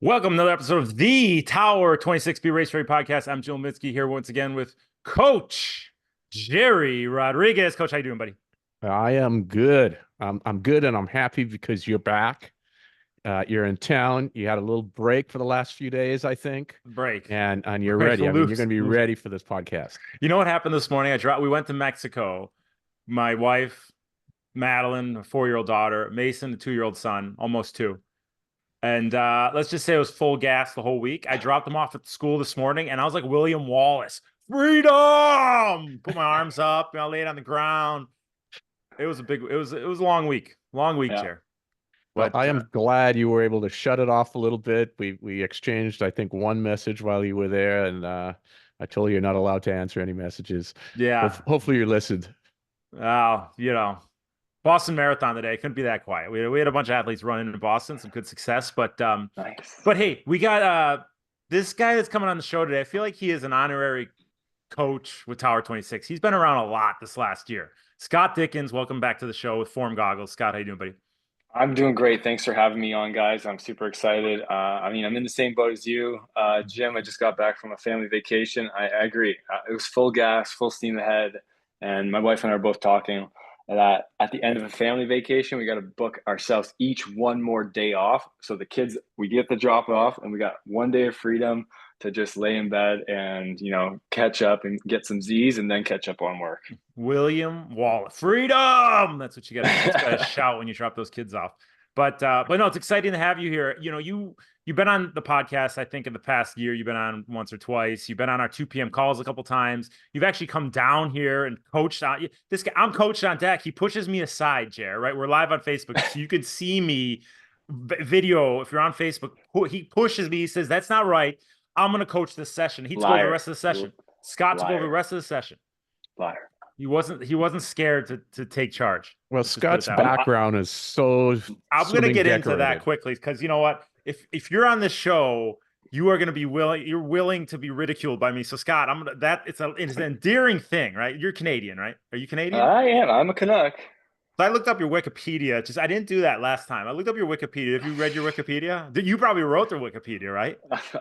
Welcome to another episode of the Tower 26B Race Rate Podcast. I'm Joe Mitsky here once again with Coach Gerry Rodriguez. Coach, how you doing, buddy? I am good. I'm good, and I'm happy because you're back. You're in town. You had a little break for the last few days, I think, Break. and you're Break. ready. I mean, you're going Loose. to be Loose. ready for this podcast. You know what happened this morning? We went to Mexico. My wife, Madeline, a 4-year-old daughter, Mason, a 2-year-old son, almost two. And let's just say it was full gas the whole week. I dropped them off at school this morning, and I was like William Wallace. Freedom! Put my arms up, lay it on the ground. It was a long week. Long week, Yeah. Chair. Well, But I am glad you were able to shut it off a little bit. We exchanged, I think, one message while you were there, and I told you you're not allowed to answer any messages. yeah. Hopefully you listened. Boston Marathon today. Couldn't be that quiet. We had a bunch of athletes running in Boston, some good success. But Nice. but hey, we got this guy that's coming on the show today. I feel like he is an honorary coach with Tower 26. He's been around a lot this last year. Scott Dickens, welcome back to the show with Form Goggles. Scott, how you doing, buddy? I'm doing great. Thanks for having me on, guys. I'm super excited. I'm in the same boat as you. Jim, I just got back from a family vacation. I agree. It was full gas, full steam ahead. And my wife and I are both talking that at the end of a family vacation, we got to book ourselves each one more day off. So the kids, we get the drop off and we got one day of freedom to just lay in bed and, catch up and get some Z's and then catch up on work. William Wallace. Freedom! That's what you got to shout when you drop those kids off. But no, it's exciting to have you here. You've been on the podcast, I think, in the past year. You've been on once or twice. You've been on our 2 p.m. calls a couple times. You've actually come down here and coached on this guy. I'm coached on deck. He pushes me aside, Jer, right? We're live on Facebook, so you can see me video. If you're on Facebook, he pushes me. He says, that's not right. I'm going to coach this session. He took over the rest of the session. Scott took over the rest of the session. Liar. He wasn't scared to take charge. Well, Scott's background is so I'm going to get decorated into that quickly because you know what? If you're on this show, you are going to be willing to be ridiculed by me. So Scott, it's an endearing thing, right? You're Canadian, right? Are you Canadian? I am. I'm a Canuck. So I looked up your Wikipedia. I didn't do that last time. I looked up your Wikipedia. Have you read your Wikipedia? You probably wrote their Wikipedia, right?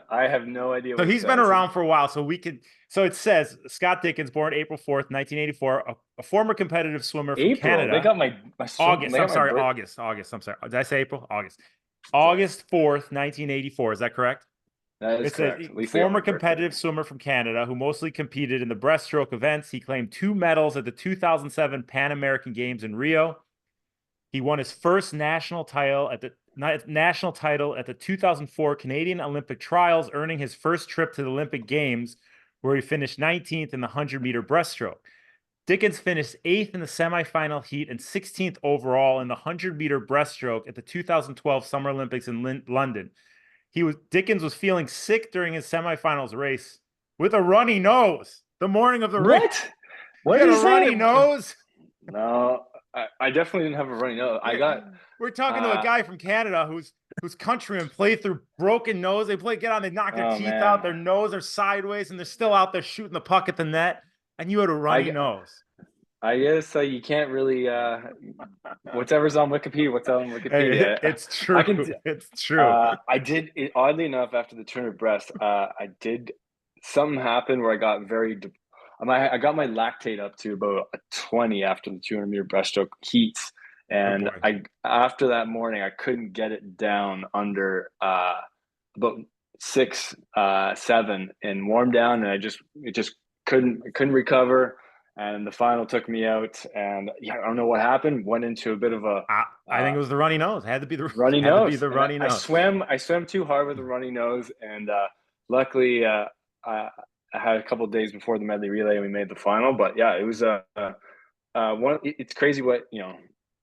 I have no idea. So he's been around for a while. So it says Scott Dickens, born April 4th, 1984, a former competitive swimmer from Canada. They got my August. I'm sorry, August. I'm sorry. Did I say April? August. August 4th, 1984. Is that correct? That is correct. A former competitive swimmer from Canada who mostly competed in the breaststroke events. He claimed 2 medals at the 2007 Pan American Games in Rio. He won his first national title at the 2004 Canadian Olympic Trials, earning his first trip to the Olympic Games, where he finished 19th in the 100-meter breaststroke. Dickens finished 8th in the semifinal heat and 16th overall in the 100-meter breaststroke at the 2012 Summer Olympics in London. Dickens was feeling sick during his semifinals race with a runny nose the morning of the race. What is a runny nose? No, I definitely didn't have a runny nose. We're talking to a guy from Canada whose countrymen play through broken nose. They knock their teeth out, their nose are sideways, and they're still out there shooting the puck at the net. And you had a runny nose. I guess you can't really whatever's on Wikipedia. What's on Wikipedia? Hey, it's true. It's true. I did oddly enough after the turn of breast. Something happened where I got I got my lactate up to about a 20 after the 200-meter breaststroke heats, and after that morning I couldn't get it down under about 6, 7 in warm down, and it just couldn't recover. And the final took me out, and I don't know what happened. Went into a bit of a. I think it was the runny nose. It had to be the runny nose. To be the runny nose. I swam too hard with a runny nose, and luckily I had a couple of days before the medley relay, and we made the final. But yeah, it was it's crazy what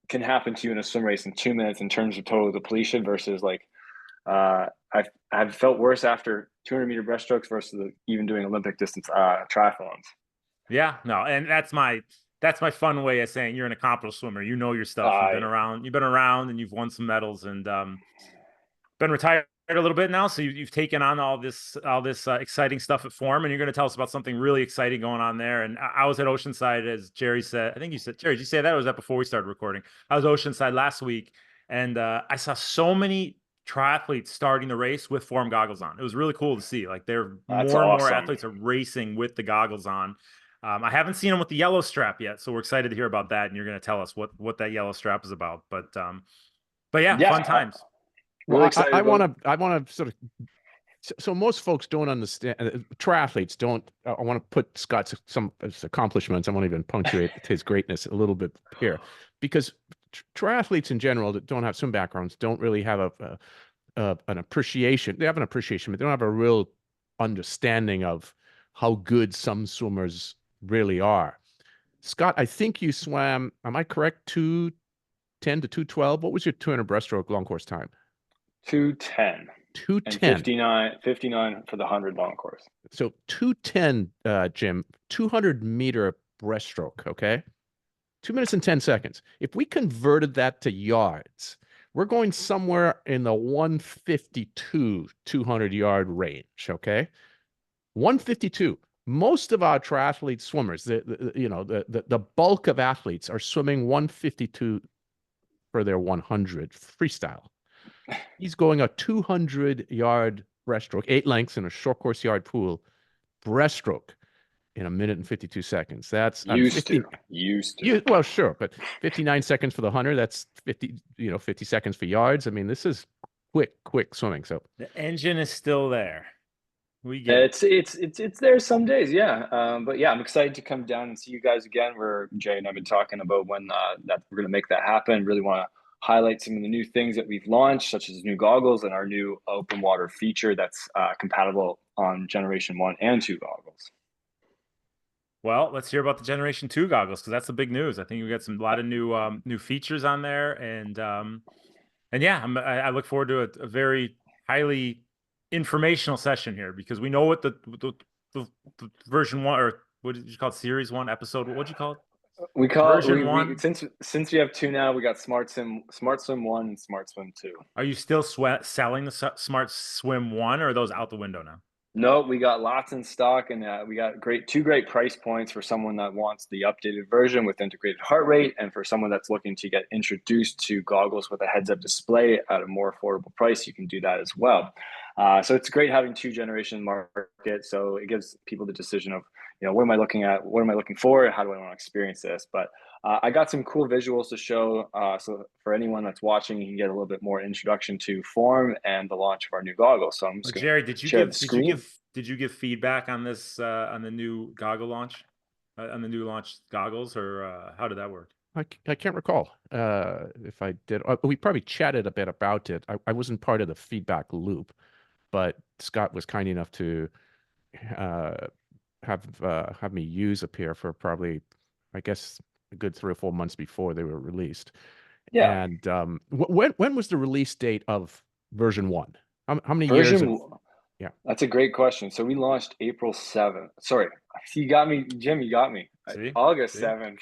can happen to you in a swim race in 2 minutes in terms of total depletion versus I've felt worse after 200-meter breaststrokes versus even doing Olympic distance triathlons. Yeah, no, and that's my fun way of saying you're an accomplished swimmer. You know your stuff. You've been around, and you've won some medals, and been retired a little bit now. So you've taken on all this exciting stuff at Form, and you're going to tell us about something really exciting going on there. And I was at Oceanside, as Gerry said. I think you said, Gerry, did you say that, or was that before we started recording? I was Oceanside last week, and I saw so many triathletes starting the race with Form goggles on. It was really cool to see. Like they're That's more and more awesome. athletes are racing with the goggles on. I haven't seen them with the yellow strap yet, so we're excited to hear about that. And you're going to tell us what that yellow strap is about. But yeah, fun times. Really excited. I want to sort of. So most folks don't understand. Triathletes don't. I want to put Scott's some accomplishments. I won't even punctuate his greatness a little bit here, because triathletes in general that don't have swim backgrounds don't really have an appreciation. They have an appreciation, but they don't have a real understanding of how good some swimmers really are. Scott, I think you swam. Am I correct? 2:10 to 2:12. What was your 200 breaststroke long course time? 2:10. 2:10. And 59 for the 100 long course. So 2:10, Jim, 200-meter breaststroke, okay? 2 minutes and 10 seconds. If we converted that to yards, we're going somewhere in the 152 200-yard range, okay? 152. Most of our triathlete swimmers, the bulk of athletes are swimming 152 for their 100 freestyle. He's going a 200-yard breaststroke, 8 lengths in a short course yard pool, breaststroke in 1 minute and 52 seconds. That's used to. Well, sure, but 59 seconds for the 100. That's 50 seconds for yards. I mean, this is quick swimming. So the engine is still there. We get it's there some days, yeah. But yeah, I'm excited to come down and see you guys again. Jay and I've been talking about when that we're going to make that happen. Really want to highlight some of the new things that we've launched, such as new goggles and our new open water feature that's compatible on Generation 1 and 2 goggles. Well, let's hear about the Generation 2 goggles, because that's the big news. I think we got a lot of new features on there, and yeah, I look forward to a very highly informational session here, because we know what the version 1, or what did you call it, series 1, episode, what would you call it? We call version 1. Since we have 2 now, we got Smart Swim 1 and Smart Swim 2. Are you still selling the Smart Swim 1, or are those out the window now? No, we got lots in stock, and we got two great price points for someone that wants the updated version with integrated heart rate, and for someone that's looking to get introduced to goggles with a heads-up display at a more affordable price. You can do that as well. So it's great having 2 generation market. So it gives people the decision of, what am I looking at? What am I looking for? How do I want to experience this? But I got some cool visuals to show. So for anyone that's watching, you can get a little bit more introduction to Form and the launch of our new goggles. So I'm just Gerry, did you give feedback on this on the new goggle launch, on the new launch goggles, or how did that work? I can't recall if I did. We probably chatted a bit about it. I wasn't part of the feedback loop, but Scott was kind enough to have me use a pair for probably, I guess, a good 3 or 4 months before they were released. Yeah. And when was the release date of version 1? How many years? Yeah, that's a great question. So we launched April 7th. Sorry, you got me, Jim. You got me. August 7th,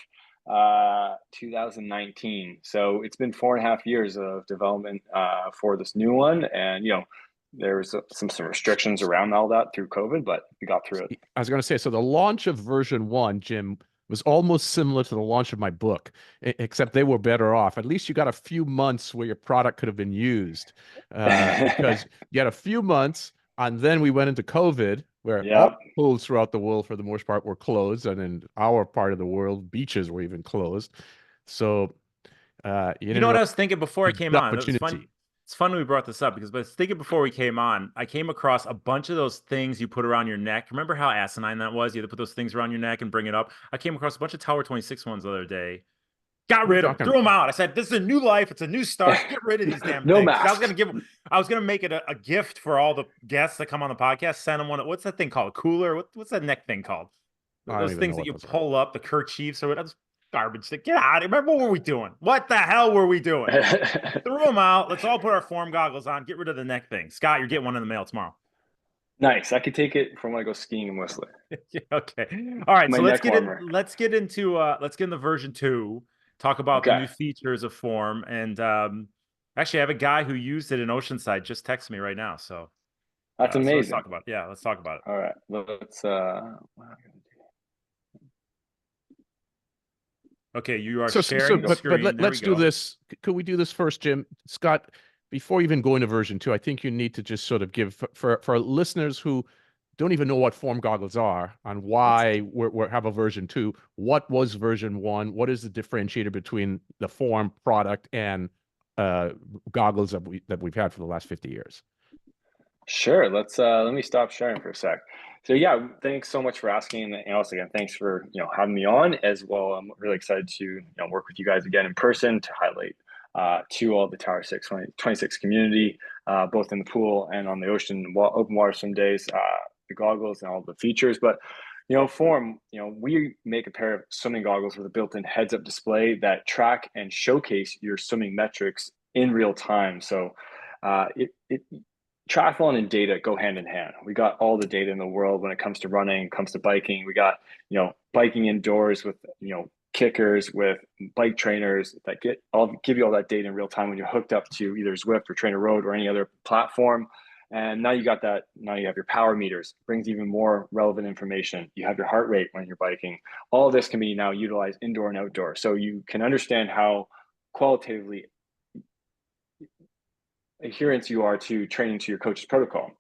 2019. So it's been 4.5 years of development for this new one, and there's some restrictions around all that through COVID, but we got through it. I was going to say, so the launch of version 1, Jim, was almost similar to the launch of my book, except they were better off. At least you got a few months where your product could have been used, because you had a few months, and then we went into COVID, where all pools throughout the world, for the most part, were closed, and in our part of the world, beaches were even closed. So, you know what I was thinking before I came on? It's fun we brought this up, because I was thinking before we came on, I came across a bunch of those things you put around your neck. Remember how asinine that was? You had to put those things around your neck and bring it up. I came across a bunch of Tower 26 ones the other day. Got rid of them, threw them out. I said, this is a new life. It's a new start. Get rid of these damn things. Mask. I was gonna make it a gift for all the guests that come on the podcast. Send them one. What's that thing called? A cooler? What's that neck thing called? Those things that you pull up, the kerchiefs or whatever. Garbage. Get out. Remember, what were we doing? What the hell were we doing? Threw them out. Let's all put our Form goggles on. Get rid of the neck thing. Scott, you're getting one in the mail tomorrow. Nice. I could take it from when I go skiing in Whistler. Okay. All right. So let's get into version 2. Talk about the new features of Form. And actually, I have a guy who used it in Oceanside just text me right now. So that's amazing. So let's talk about it. Yeah, let's talk about it. All right. Let's Okay, you are sharing the screen. But let's do this. Could we do this first, Jim? Scott, before even going to version 2, I think you need to just sort of give for listeners who don't even know what form goggles are on why we have a version 2. What was version 1? What is the differentiator between the form product and goggles that we've had for the last 50 years? Sure. Let me stop sharing for a sec. So yeah, thanks so much for asking, and also again, thanks for having me on as well. I'm really excited to work with you guys again in person to highlight to all the Tower 6 26 community, both in the pool and on the ocean open water swim days, the goggles and all the features. But form, we make a pair of swimming goggles with a built-in heads-up display that track and showcase your swimming metrics in real time. So triathlon and data go hand in hand. We got all the data in the world when it comes to running, comes to biking. We got, biking indoors with, kickers, with bike trainers that give you all that data in real time when you're hooked up to either Zwift or Trainer Road or any other platform. And now you got that. Now you have your power meters, brings even more relevant information. You have your heart rate when you're biking. All of this can be now utilized indoor and outdoor. So you can understand how qualitatively adherence you are to training to your coach's protocol.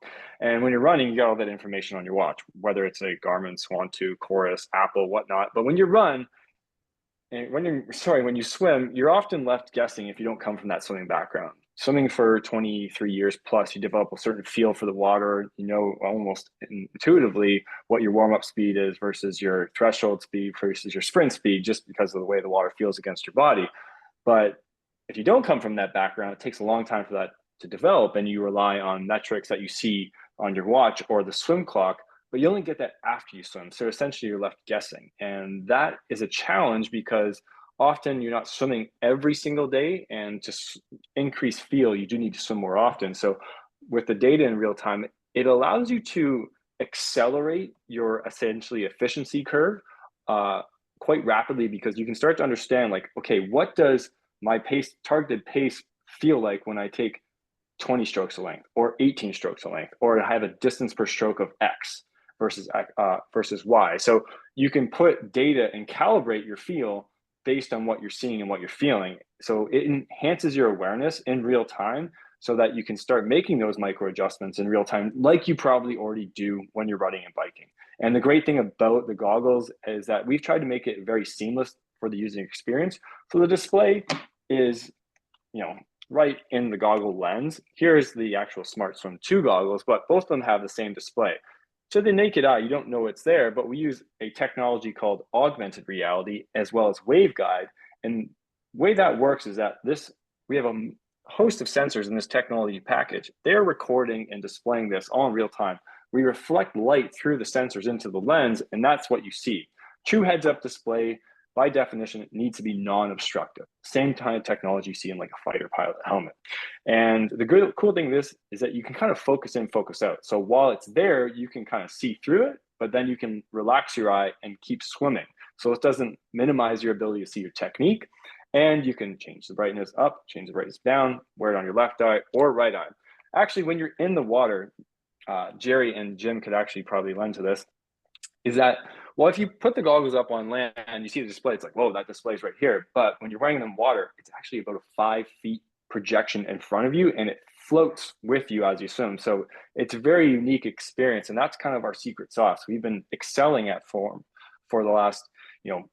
And when you're running, you got all that information on your watch, whether it's a Garmin, Swan 2, Chorus, Apple, whatnot. But when you run, and when you swim, you're often left guessing if you don't come from that swimming background. Swimming for 23 years plus, you develop a certain feel for the water. You know almost intuitively what your warm-up speed is versus your threshold speed versus your sprint speed, just because of the way the water feels against your body. But if you don't come from that background, it takes a long time for that to develop, and you rely on metrics that you see on your watch or the swim clock, but you only get that after you swim. So essentially you're left guessing. And that is a challenge because often you're not swimming every single day, and to increase feel, you do need to swim more often. So with the data in real time, it allows you to accelerate your essentially efficiency curve quite rapidly, because you can start to understand, like, okay, what does my targeted pace feel like when I take 20 strokes of length or 18 strokes of length, or I have a distance per stroke of X versus Y. So you can put data and calibrate your feel based on what you're seeing and what you're feeling. So it enhances your awareness in real time so that you can start making those micro adjustments in real time, like you probably already do when you're running and biking. And the great thing about the goggles is that we've tried to make it very seamless for the user experience. So the display is, right in the goggle lens. Here's the actual Smart Swim 2 goggles, but both of them have the same display. To the naked eye, you don't know it's there, but we use a technology called augmented reality as well as waveguide. And the way that works is that we have a host of sensors in this technology package. They're recording and displaying this all in real time. We reflect light through the sensors into the lens, and that's what you see. True heads-up display, by definition, it needs to be non-obstructive. Same kind of technology you see in like a fighter pilot helmet. And the cool thing is that you can kind of focus in, focus out. So while it's there, you can kind of see through it, but then you can relax your eye and keep swimming. So it doesn't minimize your ability to see your technique. And you can change the brightness up, change the brightness down, wear it on your left eye or right eye. Actually, when you're in the water, Gerry and Jim could actually probably lend to this, is that, well, if you put the goggles up on land and you see the display, it's like, whoa, that display's right here. But when you're wearing them in water, it's actually about a 5 feet projection in front of you, and it floats with you as you swim. So it's a very unique experience, and that's kind of our secret sauce. We've been excelling at form for the last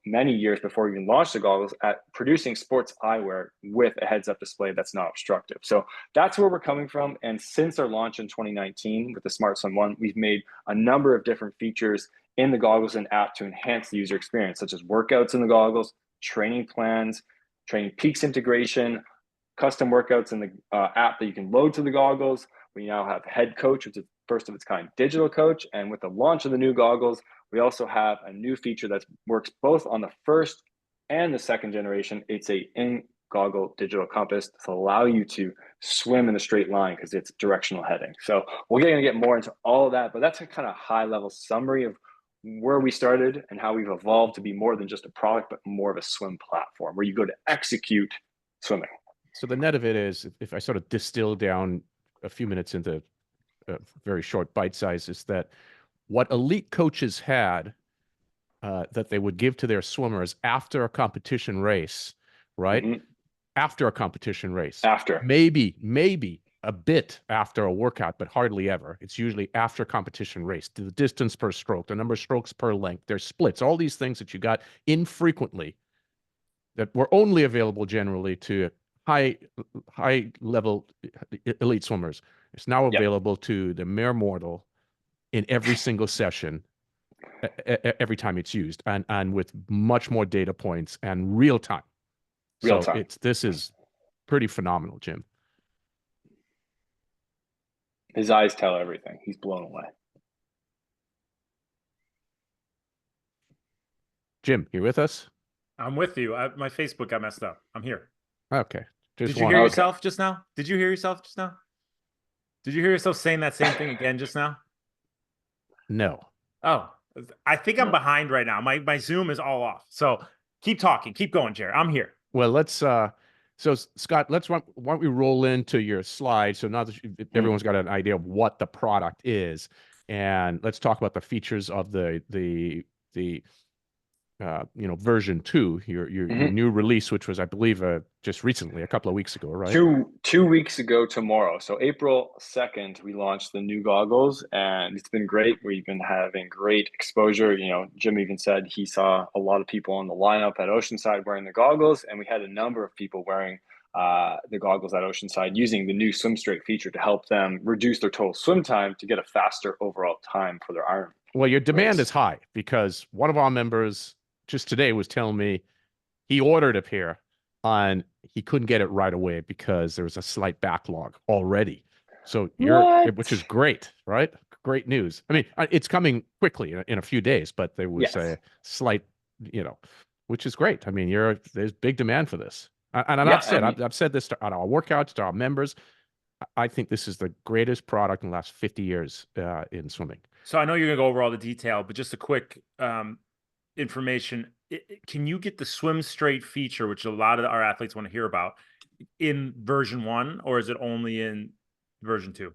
many years before we even launched the goggles at producing sports eyewear with a heads-up display that's not obstructive. So that's where we're coming from. And since our launch in 2019 with the Smart Swim 1, we've made a number of different features in the goggles and app to enhance the user experience, such as workouts in the goggles, training plans, training peaks integration, custom workouts in the app that you can load to the goggles. We now have Head Coach, which is first of its kind digital coach. And with the launch of the new goggles, we also have a new feature that works both on the first and the second generation. It's a in-goggle digital compass to allow you to swim in a straight line because it's directional heading. So we're going to get more into all of that, but that's a kind of high-level summary of where we started and how we've evolved to be more than just a product, but more of a swim platform where you go to execute swimming. So the net of it is, if I sort of distill down a few minutes into a very short bite size, is that what elite coaches had that they would give to their swimmers after a competition race, right? Mm-hmm. after a competition race. After. Maybe a bit after a workout, but hardly ever. It's usually after a competition race. The distance per stroke, the number of strokes per length, there's splits, all these things that you got infrequently that were only available generally to high level elite swimmers. It's now available to the mere mortal in every single session, every time it's used, and with much more data points and real time. Real time. This is pretty phenomenal, Jim. His eyes tell everything. He's blown away. Jim, you with us? I'm with you. My Facebook got messed up. I'm here. Okay. Did you hear yourself just now? Did you hear yourself just now? Did you hear yourself saying that same thing again just now? No. Oh, I think I'm behind right now. My Zoom is all off. So keep talking. Keep going, Gerry. I'm here. Well, let's so Scott, why don't we roll into your slide? So now that everyone's got an idea of what the product is, and let's talk about the features of the version 2, your new release, which was, I believe, just recently, a couple of weeks ago, right? Two weeks ago tomorrow. So April 2nd, we launched the new goggles, and it's been great. We've been having great exposure. Jim even said he saw a lot of people on the lineup at Oceanside wearing the goggles, and we had a number of people wearing the goggles at Oceanside using the new Swim Straight feature to help them reduce their total swim time to get a faster overall time for their Iron. Well, your demand is high, because one of our members just today was telling me he ordered a pair and he couldn't get it right away because there was a slight backlog already. So which is great, right? Great news. I mean, it's coming quickly in a few days, but there was a slight, which is great. I mean, there's big demand for this. And I've said this to our workouts, to our members. I think this is the greatest product in the last 50 years in swimming. So I know you're gonna go over all the detail, but just a quick information. Can you get the Swim Straight feature, which a lot of our athletes want to hear about, in version 1, or is it only in version 2?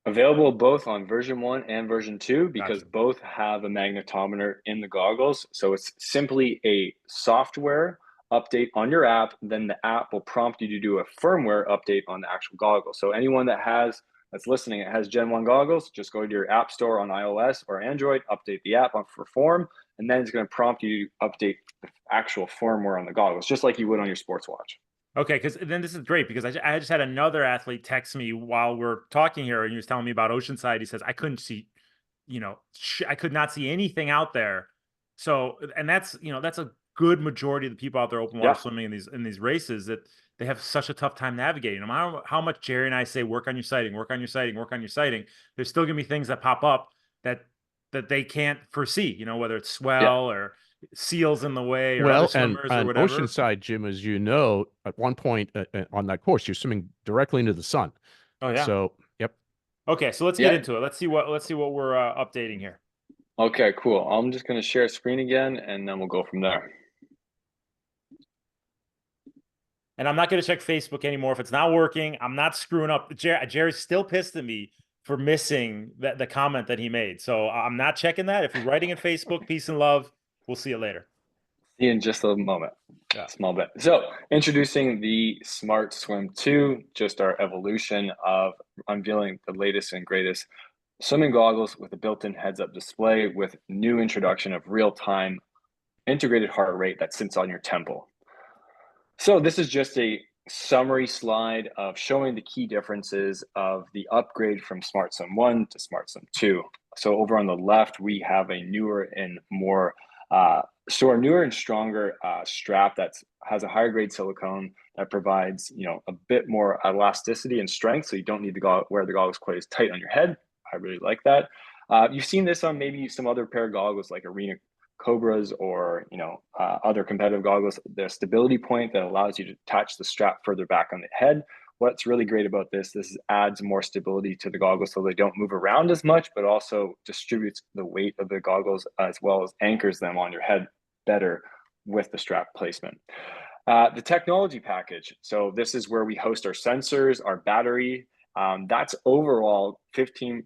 Available both on version 1 and version 2, because both have a magnetometer in the goggles. So it's simply a software update on your app. Then the app will prompt you to do a firmware update on the actual goggles. So anyone that's listening, it has Gen 1 goggles, just go to your app store on iOS or Android, update the app for form, and then it's going to prompt you to update the actual firmware on the goggles, just like you would on your sports watch. Okay, because then this is great, because I just had another athlete text me while we're talking here, and he was telling me about Oceanside. He says, I couldn't see, I could not see anything out there. So, and that's a good majority of the people out there open water swimming in these races, that they have such a tough time navigating. No matter how much Gerry and I say, work on your sighting, work on your sighting, work on your sighting, there's still gonna be things that pop up that they can't foresee, whether it's swell or seals in the way, or other swimmers or whatever. Oceanside, Jim, as you know, at one point on that course, you're swimming directly into the sun. Oh yeah. So okay, so let's get into it. Let's see what we're updating here. Okay, cool. I'm just going to share screen again, and then we'll go from there. And I'm not going to check Facebook anymore. If it's not working, I'm not screwing up. Gerry's still pissed at me for missing the comment that he made. So I'm not checking that. If you're writing in Facebook, peace and love. We'll see you later. See you in just a moment. Small bit. So introducing the Smart Swim 2, just our evolution of unveiling the latest and greatest swimming goggles with a built-in heads-up display with new introduction of real-time integrated heart rate that sits on your temple. So this is just a summary slide of showing the key differences of the upgrade from Smart Swim 1 to Smart Swim 2. So over on the left, we have a newer and more newer and stronger strap that has a higher grade silicone that provides a bit more elasticity and strength, so you don't need to wear the goggles quite as tight on your head. I really like that. You've seen this on maybe some other pair of goggles like Arena Cobras or other competitive goggles. The stability point that allows you to attach the strap further back on the head. What's really great about this adds more stability to the goggles so they don't move around as much, but also distributes the weight of the goggles as well as anchors them on your head better with the strap placement. The technology package. So this is where we host our sensors, our battery. That's overall 15%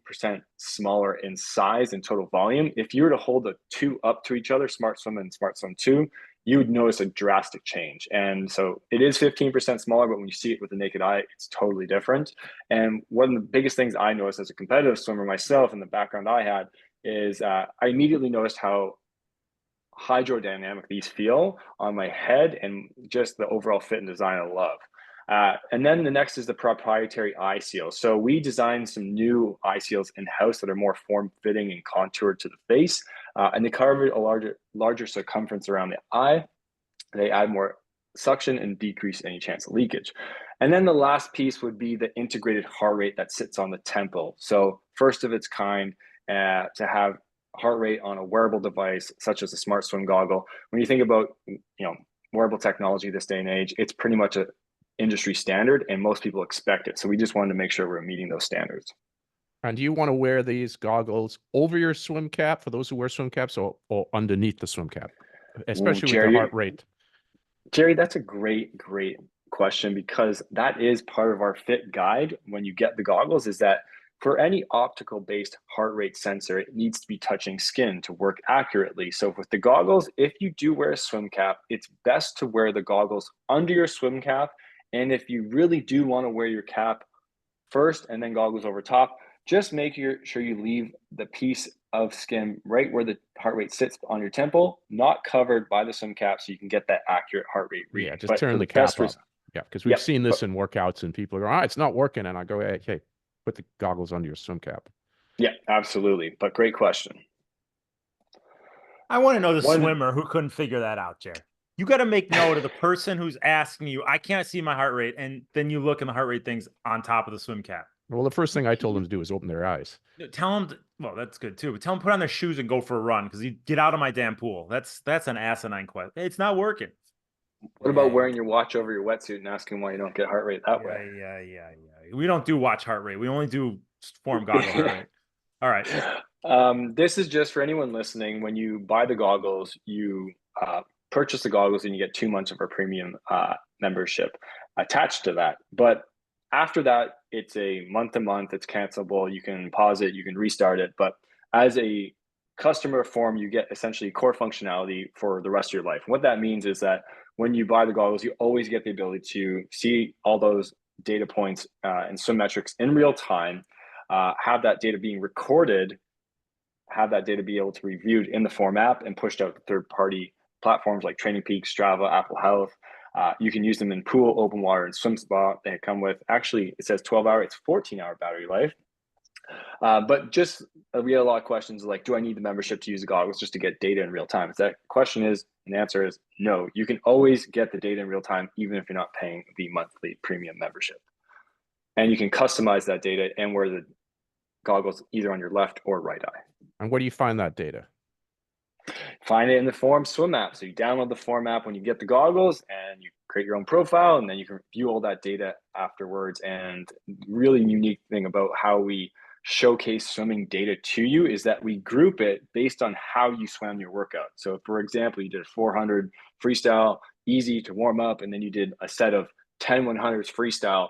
smaller in size and total volume. If you were to hold the two up to each other, Smart Swim and Smart Swim 2, you would notice a drastic change. And so it is 15% smaller, but when you see it with the naked eye, it's totally different. And one of the biggest things I noticed as a competitive swimmer myself, and the background I had, is I immediately noticed how hydrodynamic these feel on my head, and just the overall fit and design I love. And then the next is the proprietary eye seal. So we designed some new eye seals in-house that are more form-fitting and contoured to the face, and they cover a larger circumference around the eye. They add more suction and decrease any chance of leakage. And then the last piece would be the integrated heart rate that sits on the temple. So first of its kind, to have heart rate on a wearable device such as a smart swim goggle. When you think about wearable technology this day and age, it's pretty much a industry standard, and most people expect it. So we just wanted to make sure we're meeting those standards. And do you want to wear these goggles over your swim cap for those who wear swim caps, or underneath the swim cap, especially with the heart rate? Gerry, that's a great question, because that is part of our fit guide when you get the goggles, is that for any optical based heart rate sensor, it needs to be touching skin to work accurately. So with the goggles, if you do wear a swim cap, it's best to wear the goggles under your swim cap. And if you really do want to wear your cap first and then goggles over top, just make sure you leave the piece of skin right where the heart rate sits on your temple, not covered by the swim cap, so you can get that accurate heart rate reading. Yeah, just turn the cap up. Yeah, because we've seen this in workouts, and people go, it's not working. And I go, hey, put the goggles under your swim cap. Yeah, absolutely. But great question. I want to know the swimmer who couldn't figure that out, Gerry. You got to make note of the person who's asking you, I can't see my heart rate. And then you look and the heart rate thing's on top of the swim cap. Well, the first thing I told them to do is open their eyes. Tell them, well, that's good too. But tell them put on their shoes and go for a run, because you get out of my damn pool. That's an asinine question. It's not working. What about wearing your watch over your wetsuit and asking why you don't get heart rate that way? Yeah. We don't do watch heart rate. We only do form goggle heart rate. All right. This is just for anyone listening. When you buy the goggles, you purchase the goggles and you get 2 months of our premium membership attached to that. But after that, it's a month-to-month. It's cancelable. You can pause it. You can restart it. But as a customer form, you get essentially core functionality for the rest of your life. And what that means is that when you buy the goggles, you always get the ability to see all those data points and swim metrics in real time, have that data being recorded, have that data be able to be reviewed in the Form app and pushed out to third-party platforms like Training Peaks, Strava, Apple Health. You can use them in pool, open water, and swim spa. They come with, actually, it says 12-hour, it's 14-hour battery life. But just we had a lot of questions like, do I need the membership to use the goggles just to get data in real time? So that question is, and the answer is no. You can always get the data in real time, even if you're not paying the monthly premium membership. And you can customize that data and wear the goggles either on your left or right eye. And where do you find that data? Find it in the Form Swim app. So you download the Form app when you get the goggles, and you create your own profile, and then you can view all that data afterwards. And really unique thing about how we showcase swimming data to you is that we group it based on how you swam your workout. So for example, you did a 400 freestyle, easy to warm up, and then you did a set of 10 100s freestyle,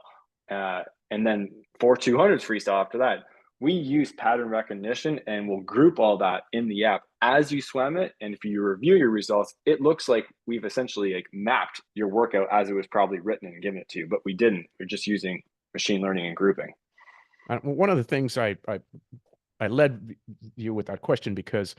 and then 4 200s freestyle after that. We use pattern recognition, and we'll group all that in the app as you swam it. And if you review your results, it looks like we've essentially mapped your workout as it was probably written and given it to you, but we didn't. We're just using machine learning and grouping. One of the things I led you with that question because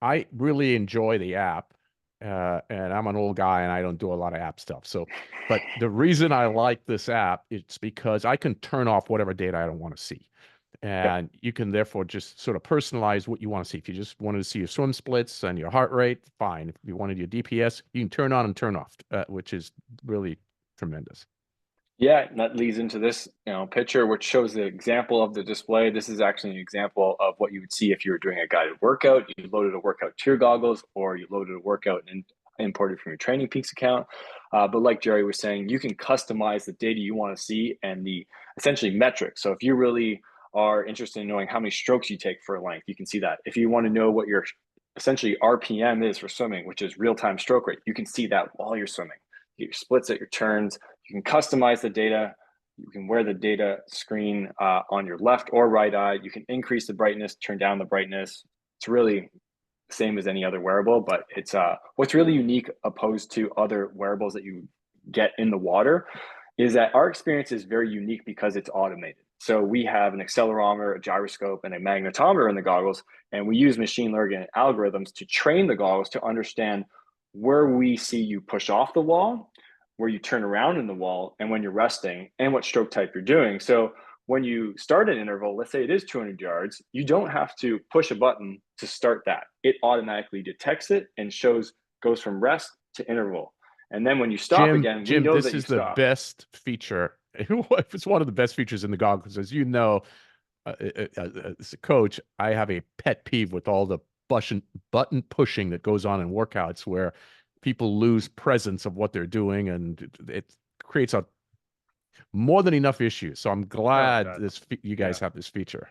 I really enjoy the app, and I'm an old guy and I don't do a lot of app stuff. So, but the reason I like this app is because I can turn off whatever data I don't want to see. And you can therefore just sort of personalize what you want to see. If you just wanted to see your swim splits and your heart rate, fine. If you wanted your DPS, you can turn on and turn off, which is really tremendous. Yeah, and that leads into this picture, which shows the example of the display. This is actually an example of what you would see if you were doing a guided workout. You loaded a workout to your goggles, or you loaded a workout and imported from your Training Peaks account. But like Gerry was saying, you can customize the data you want to see and the essentially metrics. So if you really are interested in knowing how many strokes you take for a length, you can see that. If you want to know what your essentially RPM is for swimming, which is real-time stroke rate, you can see that while you're swimming. You get your splits at your turns. You can customize the data. You can wear the data screen on your left or right eye. You can increase the brightness, turn down the brightness. It's really same as any other wearable, but it's what's really unique opposed to other wearables that you get in the water is that our experience is very unique because it's automated. So we have an accelerometer, a gyroscope, and a magnetometer in the goggles, and we use machine learning algorithms to train the goggles to understand where we see you push off the wall, where you turn around in the wall, and when you're resting, and what stroke type you're doing. So when you start an interval, let's say it is 200 yards, you don't have to push a button to start that. It automatically detects it and goes from rest to interval. And then when you stop again, Jim, we know this that you is the stopped. best feature. It's one of the best features in the goggles. As you know, as a coach, I have a pet peeve with all the button pushing that goes on in workouts where people lose presence of what they're doing, and it creates a more than enough issues. So I'm glad you guys have this feature.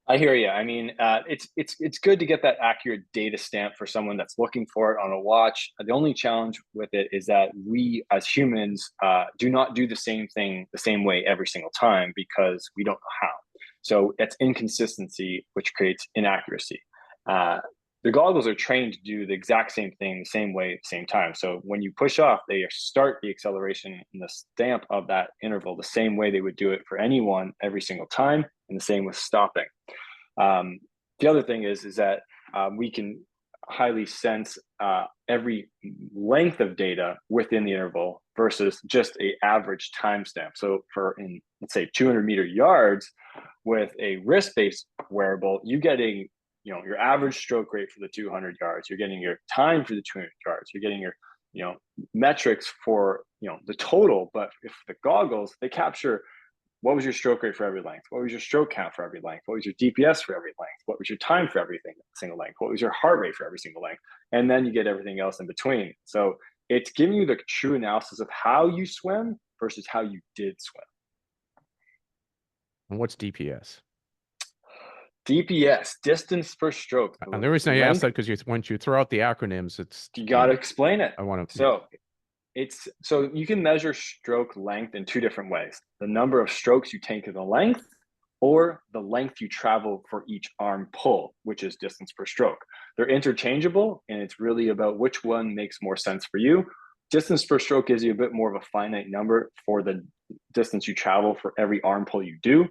I hear you. I mean, it's good to get that accurate data stamp for someone that's looking for it on a watch. The only challenge with it is that we, as humans, do not do the same thing the same way every single time because we don't know how. So it's inconsistency, which creates inaccuracy. The goggles are trained to do the exact same thing the same way, same time. So when you push off, they start the acceleration and the stamp of that interval the same way they would do it for anyone every single time, and the same with stopping. The other thing is that we can highly sense every length of data within the interval versus just a average timestamp. So in, let's say, 200-meter yards with a wrist-based wearable, you're getting your average stroke rate for the 200 yards, you're getting your time for the 200 yards, you're getting your metrics for the total. But if the goggles, they capture what was your stroke rate for every length, what was your stroke count for every length, what was your DPS for every length, what was your time for every single length, what was your heart rate for every single length, and then you get everything else in between. So it's giving you the true analysis of how you swim versus how you did swim. And what's DPS? DPS, distance per stroke. And the reason I asked that because once you throw out the acronyms, you got to explain it. I want to. So you can measure stroke length in two different ways: the number of strokes you take in the length, or the length you travel for each arm pull, which is distance per stroke. They're interchangeable, and it's really about which one makes more sense for you. Distance per stroke gives you a bit more of a finite number for the distance you travel for every arm pull you do.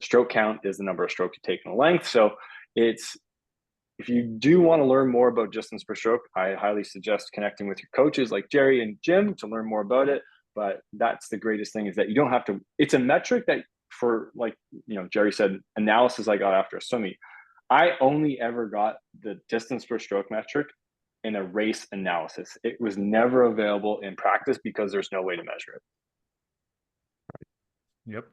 Stroke count is the number of strokes you take in a length. So if you do want to learn more about distance per stroke, I highly suggest connecting with your coaches like Gerry and Jim to learn more about it. But that's the greatest thing, is that you don't have to, it's a metric that for, like, Gerry said, analysis I got after a swim meet. I only ever got the distance per stroke metric in a race analysis. It was never available in practice because there's no way to measure it. Yep.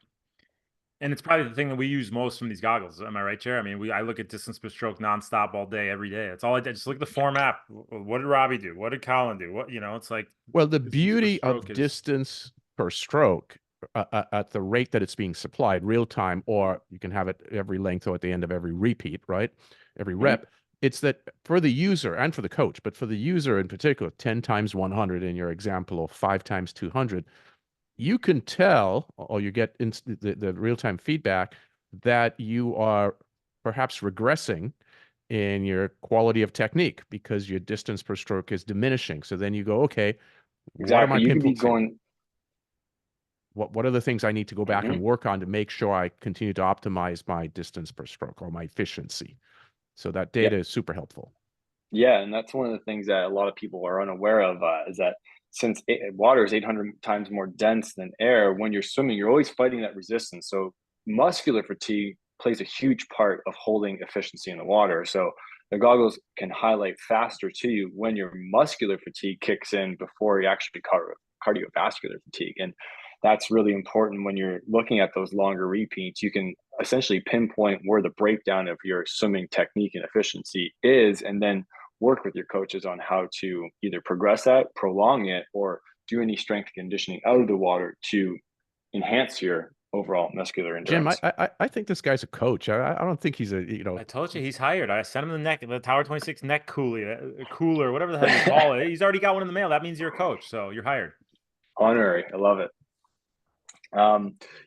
And it's probably the thing that we use most from these goggles. Am I right, Chair? I mean, I look at distance per stroke nonstop all day, every day. It's all I did. Just look at the form app. What did Robbie do? What did Colin do? What, it's like. Well, the beauty of distance per stroke at the rate that it's being supplied real time, or you can have it every length or at the end of every repeat, right? Every rep. It's that for the user and for the coach, but for the user in particular, 10 times 100 in your example, or 5 times 200, you can tell, or you get the real-time feedback, that you are perhaps regressing in your quality of technique because your distance per stroke is diminishing. So then you go, okay, exactly. You could be going. What are the things I need to go back and work on to make sure I continue to optimize my distance per stroke or my efficiency? So that data is super helpful. Yeah, and that's one of the things that a lot of people are unaware of, is that since water is 800 times more dense than air, when you're swimming, you're always fighting that resistance. So muscular fatigue plays a huge part of holding efficiency in the water. So the goggles can highlight faster to you when your muscular fatigue kicks in before you actually cardiovascular fatigue. And that's really important when you're looking at those longer repeats. You can essentially pinpoint where the breakdown of your swimming technique and efficiency is, and then work with your coaches on how to either progress that, prolong it, or do any strength conditioning out of the water to enhance your overall muscular endurance. Jim, I think this guy's a coach. I don't think he's a, I told you he's hired. I sent him the Tower 26 neck cooler, whatever the hell you call it. He's already got one in the mail. That means you're a coach, so you're hired. Honorary. I love it.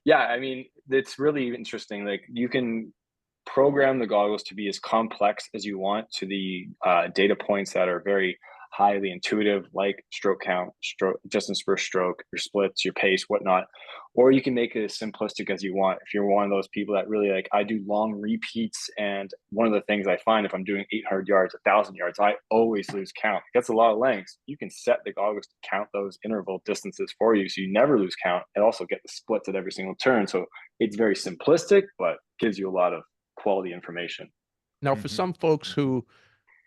Yeah, I mean, it's really interesting. Like, you can program the goggles to be as complex as you want to the data points that are very highly intuitive, like stroke count, stroke distance per stroke, your splits, your pace, whatnot. Or you can make it as simplistic as you want. If you're one of those people that really like, I do long repeats, and one of the things I find if I'm doing 800 yards, 1,000 yards, I always lose count. That's a lot of lengths. You can set the goggles to count those interval distances for you, so you never lose count, and also get the splits at every single turn. So it's very simplistic, but gives you a lot of quality information. Now, for some folks who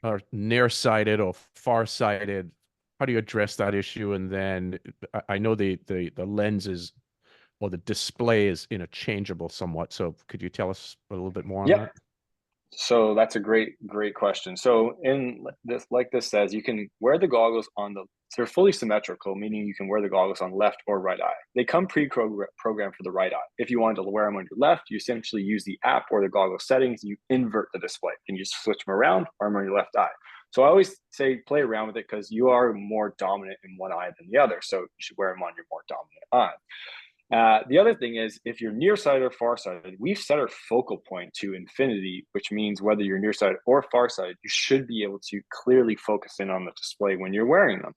are nearsighted or farsighted, how do you address that issue? And then I know the lenses or the display is interchangeable somewhat. So could you tell us a little bit more on that? So that's a great question. So in this, like this says, you can wear the goggles they're fully symmetrical, meaning you can wear the goggles on left or right eye. They come pre-programmed for the right eye. If you wanted to wear them on your left, you essentially use the app or the goggle settings, you invert the display. You can just switch them around, or on your left eye. So I always say play around with it, because you are more dominant in one eye than the other. So you should wear them on your more dominant eye. The other thing is, if you're nearsighted or farsighted, we've set our focal point to infinity, which means whether you're nearsighted or farsighted, you should be able to clearly focus in on the display when you're wearing them.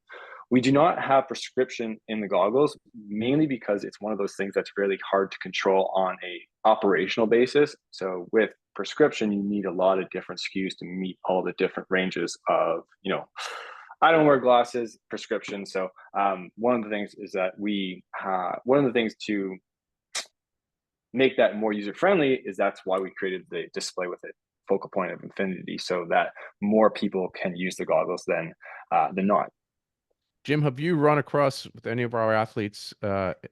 We do not have prescription in the goggles, mainly because it's one of those things that's really hard to control on a operational basis. So with prescription, you need a lot of different SKUs to meet all the different ranges of, I don't wear glasses, prescription. So one of the things is that one of the things to make that more user-friendly is that's why we created the display with it, focal point of infinity, so that more people can use the goggles than not. Jim, have you run across with any of our athletes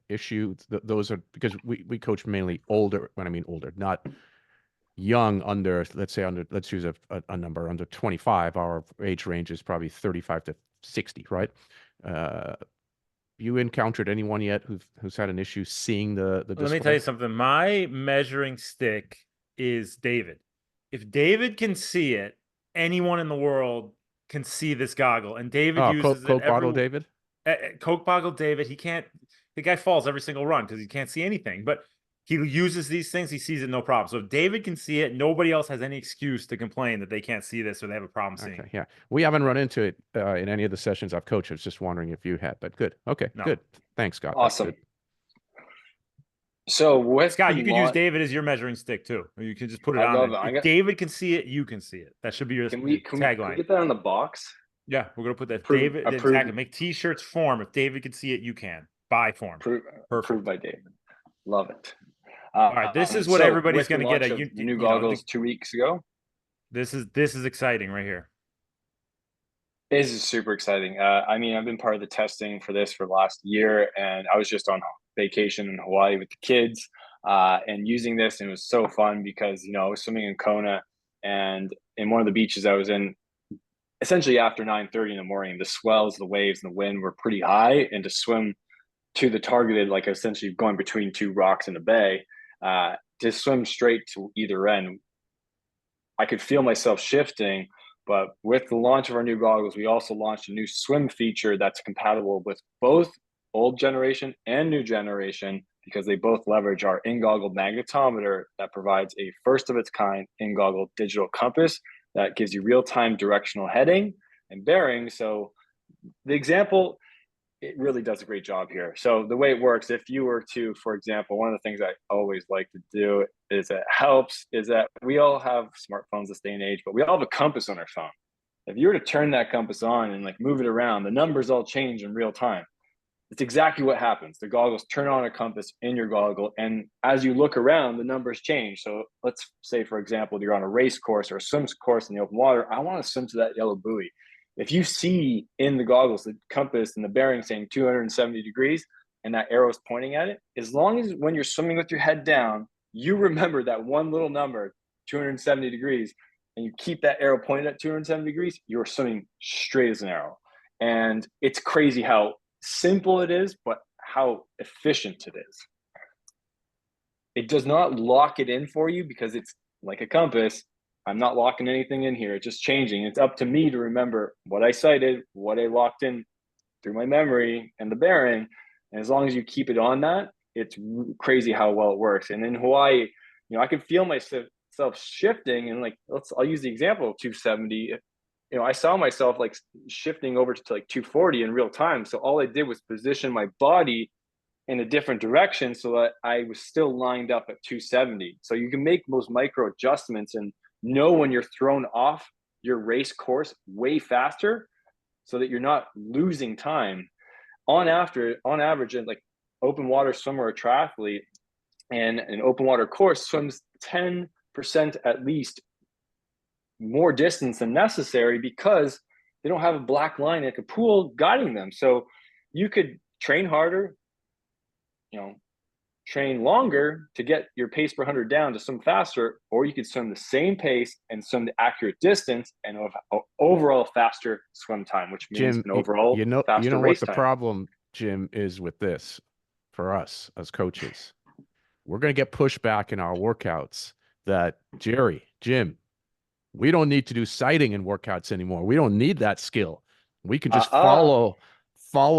issue? Those are because we coach mainly older. When I mean older, not young, let's use a number under 25. Our age range is probably 35 to 60, right? You encountered anyone yet who's had an issue seeing the display? Let me tell you something. My measuring stick is David. If David can see it, anyone in the world can see this goggle. And David uses Coke bottle David? Coke bottle David. The guy falls every single run because he can't see anything. But he uses these things. He sees it, no problem. So if David can see it, nobody else has any excuse to complain that they can't see this or they have a problem seeing it. Yeah. We haven't run into it in any of the sessions I've coached. I was just wondering if you had, but good. Okay, good. Thanks, Scott. Awesome. So Scott, you could use David as your measuring stick too. Or you can just put it on there. If David can see it, you can see it. That should be your tagline. Can we get that on the box? Yeah, we're going to put that. David, exactly. Make t-shirts form. If David can see it, you can. Buy form. Approved by David. Love it. All right, this is what everybody's going to get. New goggles 2 weeks ago. This is exciting right here. This is super exciting. I mean, I've been part of the testing for this for the last year, and I was just on vacation in Hawaii with the kids and using this, and it was so fun because I was swimming in Kona, and in one of the beaches I was in, essentially after 9:30 in the morning, the swells, the waves, and the wind were pretty high, and to swim to the targeted, like essentially going between two rocks in the bay, to swim straight to either end, I could feel myself shifting. But with the launch of our new goggles, we also launched a new swim feature that's compatible with both old generation and new generation, because they both leverage our in-goggle magnetometer that provides a first of its kind in-goggle digital compass that gives you real-time directional heading and bearing. So the example, it really does a great job here. So the way it works, if you were to, for example, one of the things I always like to do is that we all have smartphones this day and age, but we all have a compass on our phone. If you were to turn that compass on and move it around, the numbers all change in real time. It's exactly what happens. The goggles turn on a compass in your goggle, and as you look around, the numbers change. So let's say, for example, you're on a race course or a swim course in the open water. I want to swim to that yellow buoy. If you see in the goggles the compass and the bearing saying 270 degrees and that arrow is pointing at it, as long as when you're swimming with your head down, you remember that one little number, 270 degrees, and you keep that arrow pointed at 270 degrees, you're swimming straight as an arrow. And it's crazy how simple it is, but how efficient it is. It does not lock it in for you because it's like a compass. I'm not locking anything in here. It's just changing. It's up to me to remember what I sighted, what I locked in through my memory and the bearing. And as long as you keep it on that, it's crazy how well it works. And in Hawaii, I could feel myself myself shifting, and like, I'll use the example of 270. I saw myself like shifting over to like 240 in real time. So all I did was position my body in a different direction so that I was still lined up at 270. So you can make those micro adjustments and know when you're thrown off your race course way faster, so that you're not losing time. On average, in like open water swimmer or triathlete, and an open water course swims 10% at least more distance than necessary, because they don't have a black line like a pool guiding them. So you could train harder, train longer to get your pace per 100 down to swim faster, or you could swim the same pace and swim the accurate distance and overall faster swim time, which means Jim, an overall faster what race the time. problem, Jim, is with this for us as coaches. We're going to get pushback in our workouts that, Gerry, Jim, we don't need to do sighting in workouts anymore. We don't need that skill. We can just follow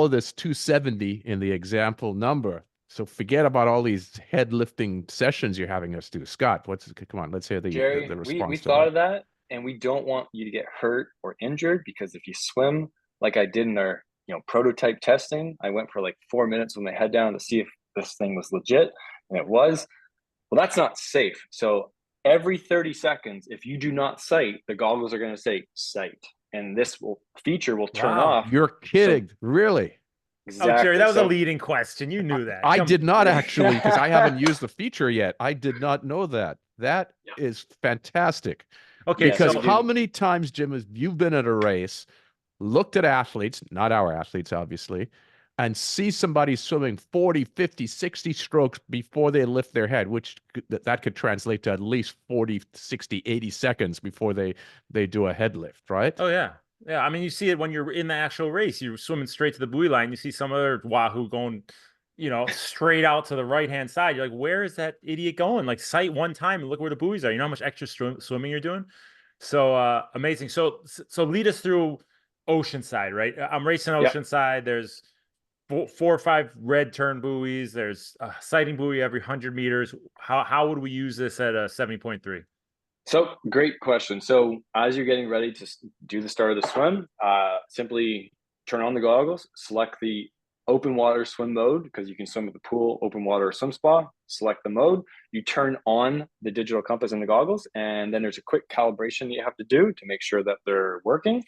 this 270 in the example number. So forget about all these head lifting sessions you're having us do. Scott, come on, let's hear the Gerry, response. we thought of that, and we don't want you to get hurt or injured, because if you swim like I did in our prototype testing, I went for like 4 minutes with my head down to see if this thing was legit, and it was. Well, that's not safe. So every 30 seconds, if you do not sight, the goggles are going to say sight, and this feature will turn off. You're kidding, really? Exactly. Oh, Gerry, that was a leading question. You knew that. I did not actually, because I haven't used the feature yet. I did not know that. That is fantastic. Okay, because so how many times, Jim, have you been at a race, looked at athletes, not our athletes, obviously, and see somebody swimming 40, 50, 60 strokes before they lift their head, which that could translate to at least 40, 60, 80 seconds before they do a head lift, right? Oh, yeah. Yeah, I mean, you see it when you're in the actual race. You're swimming straight to the buoy line. You see some other wahoo going, straight out to the right-hand side. You're like, where is that idiot going? Like, sight one time and look where the buoys are. You know how much extra swimming you're doing? So amazing. So lead us through Oceanside, right? I'm racing Oceanside. There's 4 or 5 red turn buoys. There's a sighting buoy every 100 meters. How would we use this at a 70.3? So great question. So as you're getting ready to do the start of the swim, simply turn on the goggles, select the open water swim mode, because you can swim at the pool, open water, or swim spa. Select the mode. You turn on the digital compass in the goggles, and then there's a quick calibration that you have to do to make sure that they're working.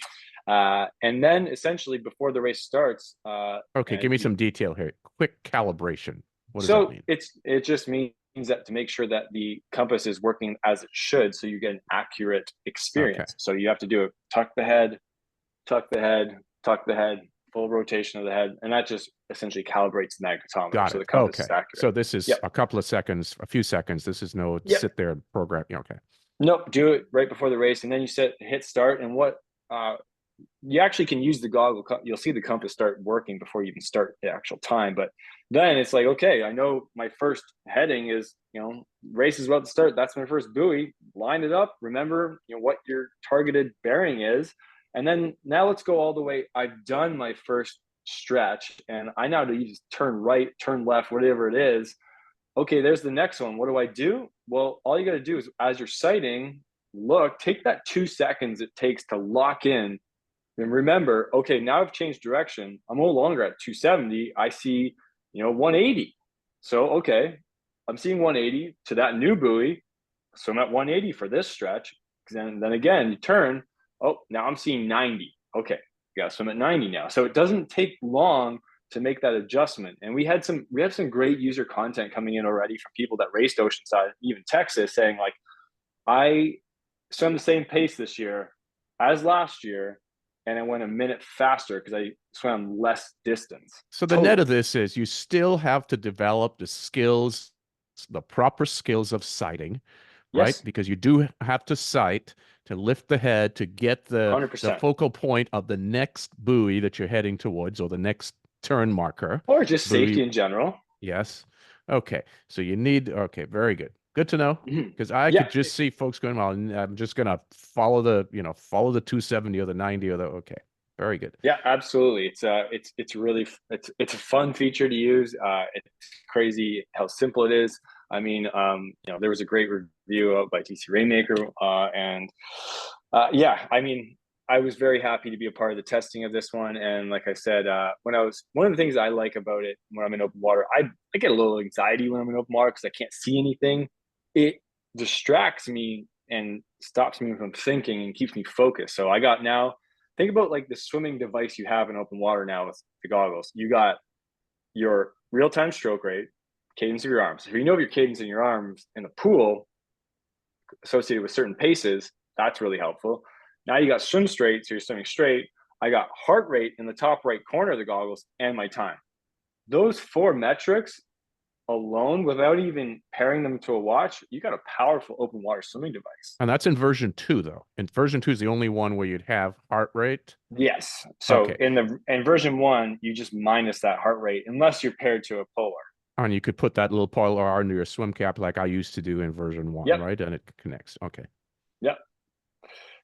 And then essentially before the race starts. Okay, give me some detail here. Quick calibration. What does that mean? It just means that to make sure that the compass is working as it should, so you get an accurate experience. Okay. So you have to do it, tuck the head, tuck the head, tuck the head, full rotation of the head, and that just essentially calibrates the magnetometer. So the compass is accurate. So this is a couple of seconds, a few seconds. This is no sit there and program. Okay. Nope, do it right before the race, and then you hit start, and what you actually can use the goggle. You'll see the compass start working before you even start the actual time. But then it's like, okay, I know my first heading is, race is about to start. That's my first buoy. Line it up. Remember, what your targeted bearing is. And then now let's go all the way. I've done my first stretch, and I now do just turn right, turn left, whatever it is. Okay, there's the next one. What do I do? Well, all you got to do is, as you're sighting, take that 2 seconds it takes to lock in. And remember, okay, now I've changed direction. I'm no longer at 270. I see, 180. So, okay, I'm seeing 180 to that new buoy. So I'm at 180 for this stretch. Then again, you turn. Oh, now I'm seeing 90. Okay, you got to swim at 90 now. So it doesn't take long to make that adjustment. And we have some great user content coming in already from people that raced Oceanside, even Texas, saying like, I swam the same pace this year as last year, and I went a minute faster because I swam less distance. So the net of this is you still have to develop the skills, the proper skills of sighting, right? Because you do have to sight to lift the head to get the focal point of the next buoy that you're heading towards, or the next turn marker. Or just safety in general. Yes. Okay. So you need, very good. Good to know, because I could just see folks going, well, I'm just going to follow the 270 or the 90 or the, okay. Very good. Yeah, absolutely. It's really it's a fun feature to use. It's crazy how simple it is. I mean, there was a great review by TC Rainmaker, and yeah, I mean, I was very happy to be a part of the testing of this one. And like I said, one of the things I like about it when I'm in open water, I get a little anxiety when I'm in open water because I can't see anything. It distracts me and stops me from thinking and keeps me focused. So I got now. Think about like the swimming device you have in open water now with the goggles. You got your real-time stroke rate, cadence of your arms. If you know your cadence in your arms in the pool associated with certain paces, that's really helpful. Now you got swim straight, so you're swimming straight. I got heart rate in the top right corner of the goggles and my time. Those 4 metrics alone, without even pairing them to a watch, you got a powerful open water swimming device. And that's in version 2, though. And version 2 is the only one where you'd have heart rate. Yes. So Okay. in version 1, you just minus that heart rate unless you're paired to a polar. And you could put that little polar under your swim cap like I used to do in version 1, right? And it connects. Okay. Yep.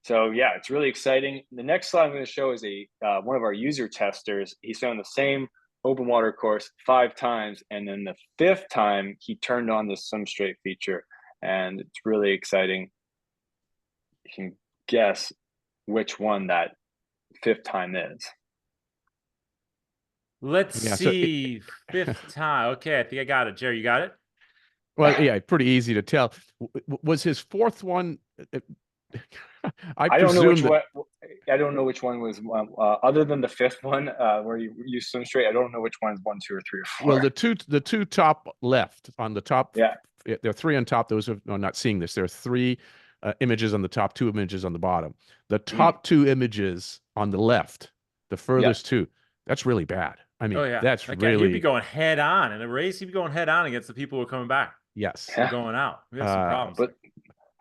So yeah, it's really exciting. The next slide I'm going to show is one of our user testers. He's done the same open water course 5 times, and then the 5th time he turned on the swim straight feature, and it's really exciting. You can guess which one that 5th time is. Let's see. 5th time. Okay, I think I got it. Jerry, you got it? Well, yeah, pretty easy to tell. Was his 4th one? I don't know which one. I don't know which one was other than the 5th one where you swim straight. I don't know which one's 1, 2, or 3, or 4. Well, the two top left on the top. Yeah, there are 3 on top. Those are not seeing this. There are 3 images on the top, 2 images on the bottom. The top 2 images on the left, the furthest 2. That's really bad. I mean, that's like, really. You'd be going head on in a race. You'd be going head on against the people who are coming back. Yes, going out. We have some problems. But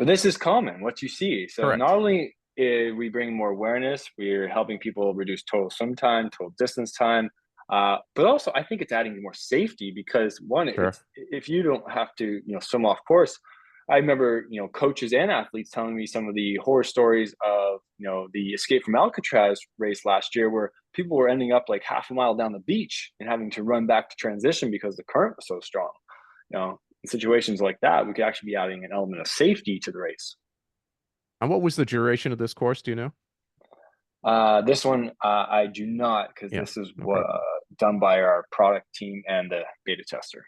this is common, what you see. So Correct. not only we bring more awareness, we're helping people reduce total swim time, total distance time, but also I think it's adding more safety because one, if you don't have to, swim off course. I remember, coaches and athletes telling me some of the horror stories of, the Escape from Alcatraz race last year, where people were ending up like half a mile down the beach and having to run back to transition because the current was so strong. In situations like that, we could actually be adding an element of safety to the race. And what was the duration of this course? Do you know? This one, I do not, because this is done by our product team and the beta tester.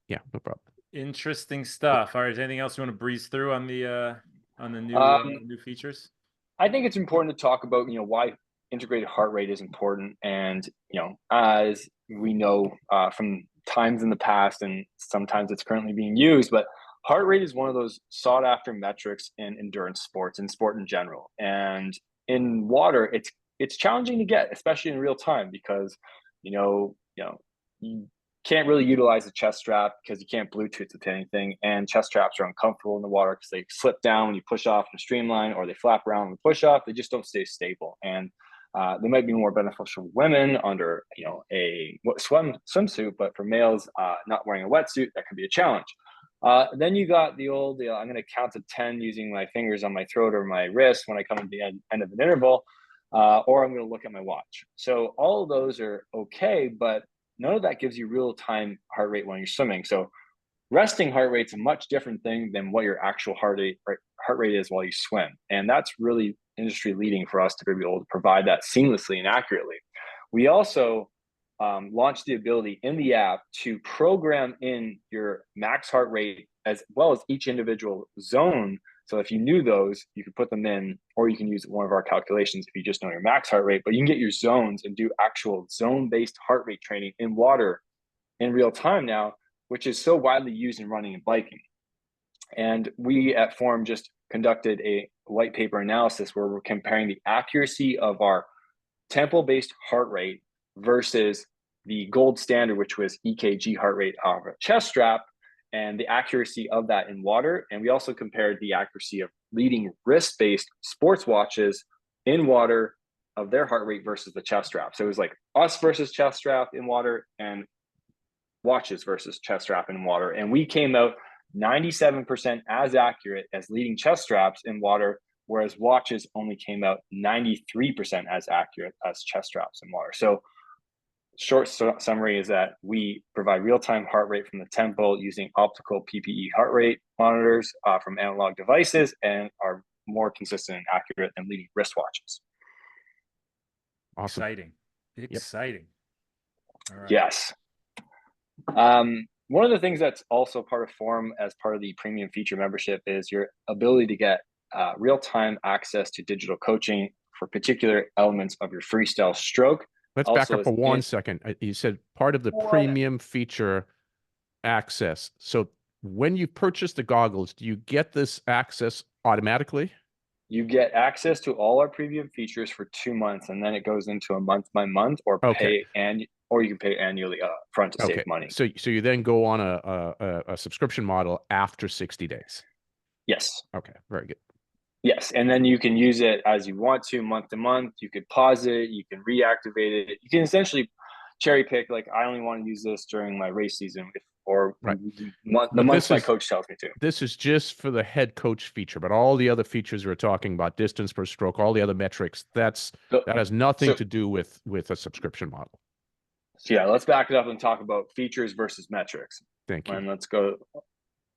Yeah, no problem. Interesting stuff. All right, is there anything else you want to breeze through on the new features? I think it's important to talk about why integrated heart rate is important, and as we know from times in the past, and sometimes it's currently being used, but heart rate is one of those sought after metrics in endurance sports and sport in general. And in water, it's challenging to get, especially in real time, because you can't really utilize the chest strap because you can't Bluetooth it to anything, and chest straps are uncomfortable in the water because they slip down when you push off in a streamline, or they flap around when you push off. They just don't stay stable, and they might be more beneficial for women under a swimsuit, but for males not wearing a wetsuit, that could be a challenge. Then you got the old I'm going to count to 10 using my fingers on my throat or my wrist when I come to the end of an interval, or I'm going to look at my watch. So all of those are okay, but none of that gives you real-time heart rate when you're swimming. So resting heart rate's a much different thing than what your actual heart rate is while you swim. And that's really industry leading for us to be able to provide that seamlessly and accurately. We also launched the ability in the app to program in your max heart rate as well as each individual zone. So if you knew those, you could put them in, or you can use one of our calculations if you just know your max heart rate, but you can get your zones and do actual zone-based heart rate training in water in real time now, which is so widely used in running and biking. And we at Forum just conducted a white paper analysis where we're comparing the accuracy of our tempo-based heart rate versus the gold standard, which was EKG heart rate of a chest strap, and the accuracy of that in water. And we also compared the accuracy of leading wrist-based sports watches in water of their heart rate versus the chest strap. So it was like us versus chest strap in water and watches versus chest strap in water. And we came out 97% as accurate as leading chest straps in water whereas watches only came out 93% as accurate as chest straps in water. So short summary is that we provide real-time heart rate from the temple using optical PPE heart rate monitors from analog devices, and are more consistent and accurate than leading wristwatches. Awesome. Exciting. All right. Yes. One of the things that's also part of Forum as part of the premium feature membership is your ability to get real-time access to digital coaching for particular elements of your freestyle stroke. Let's back up for 1 second. You said part of the premium feature access. So when you purchase the goggles, do you get this access automatically? You get access to all our premium features for 2 months, and then it goes into a month by month, or or you can pay annually upfront to save money. So you then go on a subscription model after 60 days. Yes. Okay. Very good. Yes, and then you can use it as you want to, month to month. You could pause it, you can reactivate it. You can essentially cherry pick, like, I only want to use this during my race season, or the months my coach tells me to. This is just for the head coach feature, but all the other features we're talking about, distance per stroke, all the other metrics, that has nothing to do with a subscription model. So yeah, let's back it up and talk about features versus metrics. Thank you. And let's go.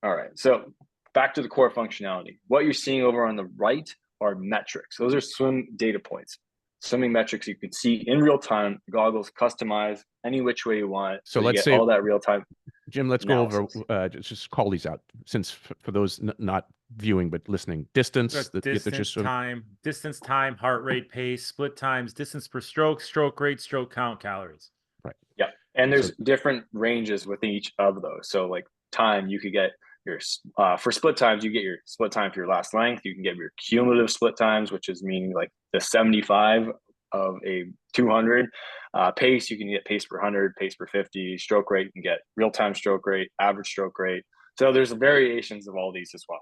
All right, so back to the core functionality. What you're seeing over on the right are metrics. Those are swim data points. Swimming metrics you can see in real time. Goggles customized any which way you want. So let's say all that real time. Jim, let's analysis. Go over. Just call these out, since for those not viewing but listening. Distance, distance, time, heart rate, pace, split times, distance per stroke, stroke rate, stroke count, calories. Right. Yeah, and there's different ranges within each of those. So like time, you could get your for split times, you get your split time for your last length. You can get your cumulative split times, which is meaning like the 75 of a 200. Pace, you can get pace per 100, pace per 50. Stroke rate, you can get real-time stroke rate, average stroke rate. So there's variations of all these as well.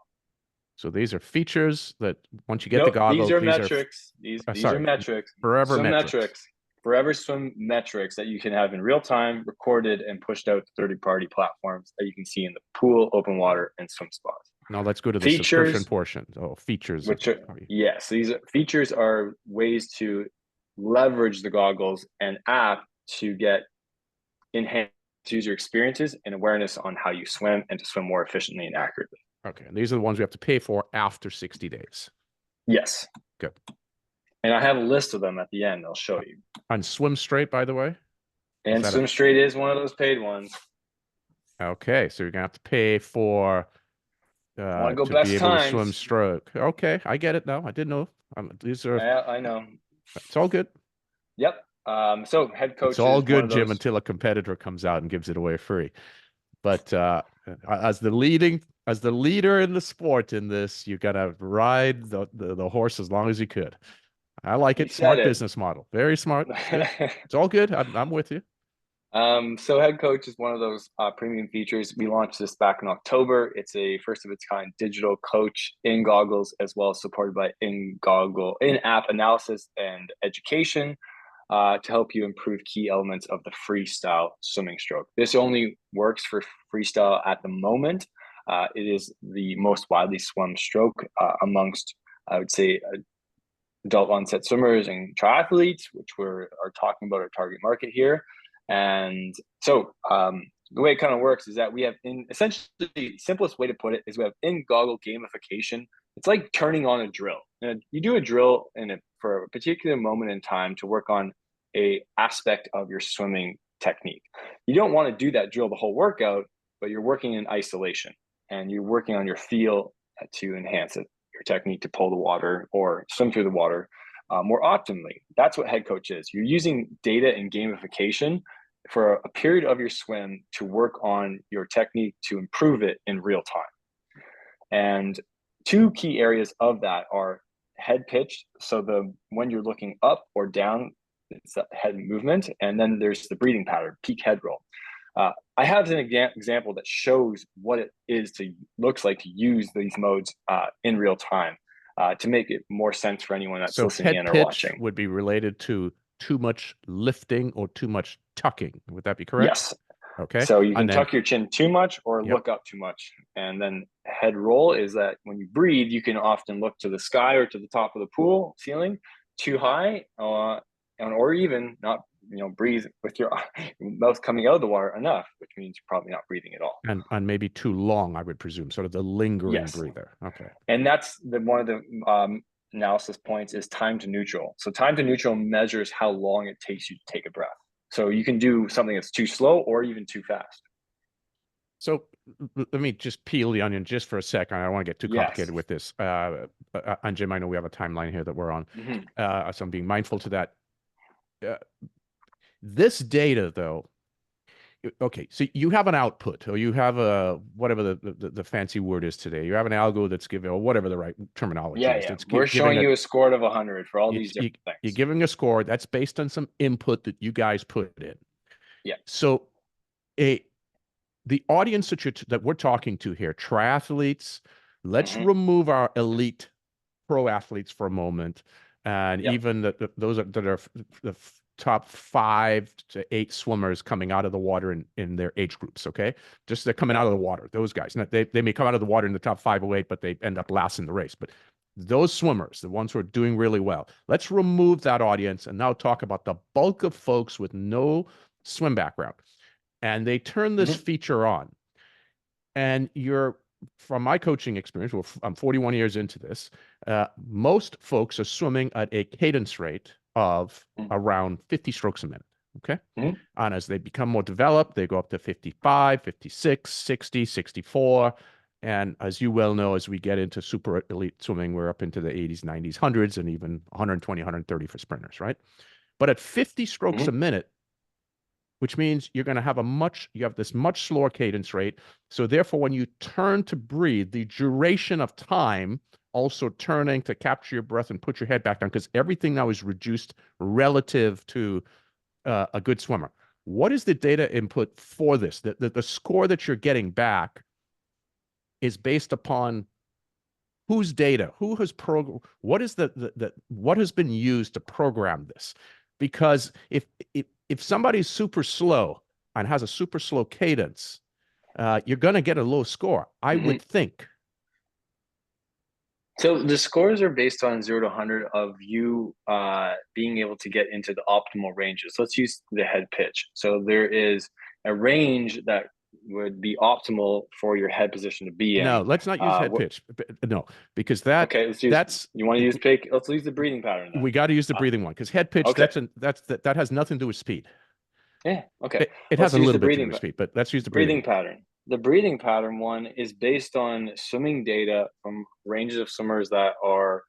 So these are features that once you get the goggles, these are metrics. These are metrics. Forever metrics. Forever swim metrics that you can have in real time, recorded and pushed out to third-party platforms that you can see in the pool, open water, and swim spas. Now let's go to the subscription portion. Oh, features. Yes, these features are ways to leverage the goggles and app to get enhanced user experiences and awareness on how you swim, and to swim more efficiently and accurately. Okay, and these are the ones we have to pay for after 60 days. Yes. Good. And I have a list of them at the end. I'll show you. On Swim Straight, by the way? And Swim Straight is one of those paid ones. Okay, so you're going to have to pay for to go be best able times. to swim stroke. Okay, I get it now. I didn't know. These are. I know. It's all good. Yep. So head coach. It's all good, Jim, until a competitor comes out and gives it away free. But as the leader in the sport in this, you got to ride the horse as long as you could. I like it. Smart business model. Very smart. It's all good. I'm with you. So Head Coach is one of those premium features. We launched this back in October. It's a first of its kind digital coach in goggles, as well as supported by in-app analysis and education to help you improve key elements of the freestyle swimming stroke. This only works for freestyle at the moment. It is the most widely swum stroke amongst, I would say, adult onset swimmers and triathletes, which are talking about our target market here. And so the way it kind of works is that we have essentially the simplest way to put it is we have in-goggle gamification. It's like turning on a drill. And you do a drill for a particular moment in time to work on a aspect of your swimming technique. You don't want to do that drill the whole workout, but you're working in isolation and you're working on your feel to enhance it, your technique to pull the water or swim through the water more optimally. That's what Head Coach is. You're using data and gamification for a period of your swim to work on your technique to improve it in real time. And two key areas of that are head pitch. So when you're looking up or down, it's that head movement. And then there's the breathing pattern, peak head roll. I have an example that shows what it looks like to use these modes in real time to make it more sense for anyone that's listening in or watching. Would be related to too much lifting or too much tucking. Would that be correct? Yes. Okay. So you can And then, tuck your chin too much or yep. look up too much. And then head roll is that when you breathe, you can often look to the sky or to the top of the pool ceiling too high, or even not, breathe with your mouth coming out of the water enough, which means you're probably not breathing at all. And maybe too long, I would presume, sort of the lingering Yes. breather. Okay. And that's one of the analysis points is time to neutral. So time to neutral measures how long it takes you to take a breath. So you can do something that's too slow or even too fast. So let me just peel the onion just for a second. I don't want to get too complicated Yes. with this. And Jim, I know we have a timeline here that we're on. Mm-hmm. So I'm being mindful to that. This data, though, okay, so you have an output, or you have a whatever the fancy word is today. You have an algo that's giving, or whatever the right terminology is. That's We're showing you a score of 100 for all these different things. You're giving a score that's based on some input that you guys put in. Yeah. So the audience that we're talking to here, triathletes, let's remove our elite pro athletes for a moment, and even those that are the top 5 to 8 swimmers coming out of the water in their age groups. Okay, just they're coming out of the water. Those guys, they may come out of the water in the top 5 or 8, but they end up last in the race. But those swimmers, the ones who are doing really well, let's remove that audience and now talk about the bulk of folks with no swim background. And they turn this feature on. And from my coaching experience, I'm 41 years into this, most folks are swimming at a cadence rate of around 50 strokes a minute. Okay. And as they become more developed, they go up to 55, 56, 60, 64. And as you well know, as we get into super elite swimming, we're up into the 80s, 90s, 100s, and even 120, 130 for sprinters, right? But at 50 strokes a minute, which means you're going to have you have this much slower cadence rate. So therefore, when you turn to breathe, the duration of time also turning to capture your breath and put your head back down, because everything now is reduced relative to a good swimmer. What is the data input for this? The score that you're getting back is based upon whose data? Who has what is what has been used to program this? Because if somebody's super slow and has a super slow cadence, you're going to get a low score, I would think. So the scores are based on 0 to 100 of you being able to get into the optimal ranges. Let's use the head pitch. So there is a range that would be optimal for your head position to be in. No, let's not use head pitch. No, because okay, you want to use pick. Let's use the breathing pattern then. We got to use the breathing one, because head pitch, that has nothing to do with speed. Yeah. Okay. It has a little bit to do with speed, but let's use the breathing pattern. The breathing pattern one is based on swimming data from ranges of swimmers that are,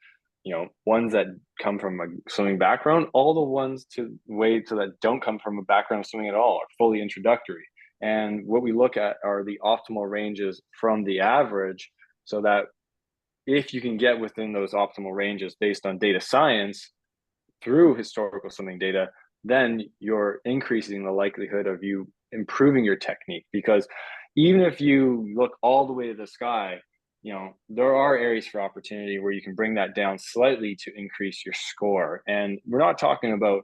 ones that come from a swimming background, all the ones that don't come from a background of swimming at all are fully introductory. And what we look at are the optimal ranges from the average, so that if you can get within those optimal ranges based on data science through historical swimming data, then you're increasing the likelihood of you improving your technique. Because even if you look all the way to the sky, there are areas for opportunity where you can bring that down slightly to increase your score. And we're not talking about,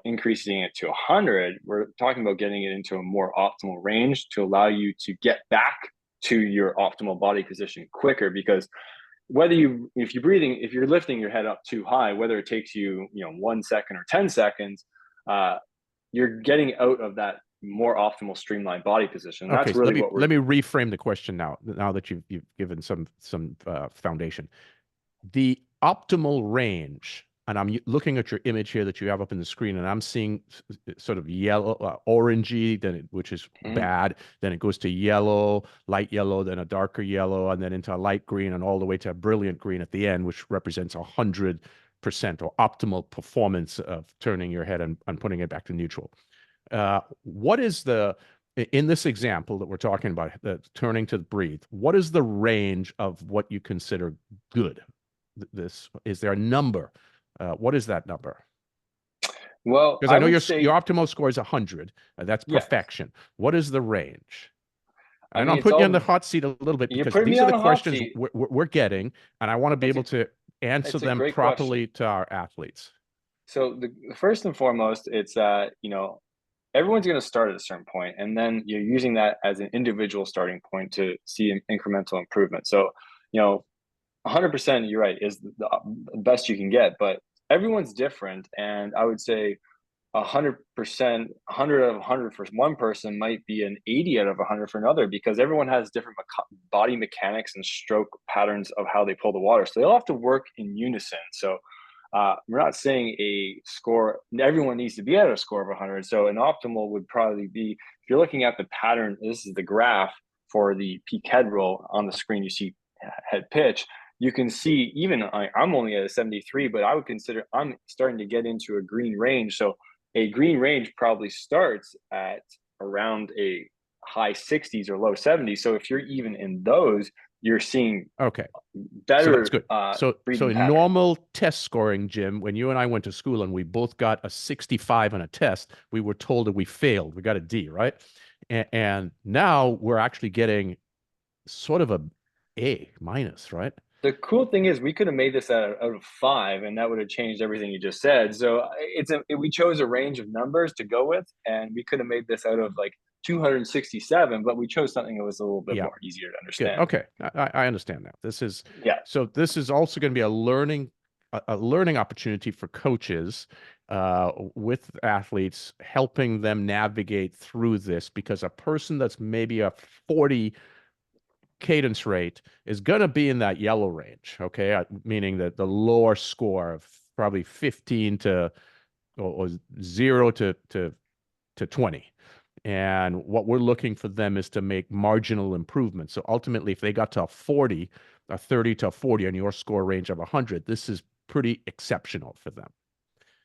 increasing it to 100. We're talking about getting it into a more optimal range to allow you to get back to your optimal body position quicker. Because if you're lifting your head up too high, whether it takes you, 1 second or 10 seconds, you're getting out of that more optimal streamlined body position. That's really let me reframe the question now that you've given some foundation. The optimal range, and I'm looking at your image here that you have up in the screen, and I'm seeing sort of yellow, orangey, which is bad. Then it goes to yellow, light yellow, then a darker yellow, and then into a light green, and all the way to a brilliant green at the end, which represents 100% or optimal performance of turning your head and putting it back to neutral. What is in this example that we're talking about, the turning to breathe, what is the range of what you consider good? Is there a number? What is that number? Well, because I know your optimal score is 100. That's perfection. What is the range? And I'm putting you on the hot seat a little bit, because these are the questions we're getting, and I want to be able to answer them properly to our athletes. So first and foremost, it's everyone's going to start at a certain point, and then you're using that as an individual starting point to see an incremental improvement. So, 100%, you're right, is the best you can get, but everyone's different. And I would say 100%, 100 out of 100 for one person might be an 80 out of 100 for another, because everyone has different body mechanics and stroke patterns of how they pull the water. So they all have to work in unison. So we're not saying a score, everyone needs to be at a score of 100. So an optimal would probably be, if you're looking at the pattern, this is the graph for the peak head roll on the screen, you see head pitch. You can see even I'm only at a 73, but I would consider I'm starting to get into a green range. So a green range probably starts at around a high 60s or low 70s. So if you're even in those, you're seeing better. So that's good. So in pattern. Normal test scoring, Jim, when you and I went to school and we both got a 65 on a test, we were told that we failed. We got a D, right? And now we're actually getting sort of A minus, right? The cool thing is we could have made this out of 5, and that would have changed everything you just said. So we chose a range of numbers to go with, and we could have made this out of like 267, but we chose something that was a little bit more easier to understand. Good. Okay, I understand now. This is So this is also going to be a learning opportunity for coaches with athletes, helping them navigate through this, because a person that's maybe a 40 cadence rate is going to be in that yellow range, okay? Meaning that the lower score of probably 15 to or 0 to 20. And what we're looking for them is to make marginal improvements. So ultimately, if they got to a 40, a 30 to a 40 on your score range of 100, this is pretty exceptional for them.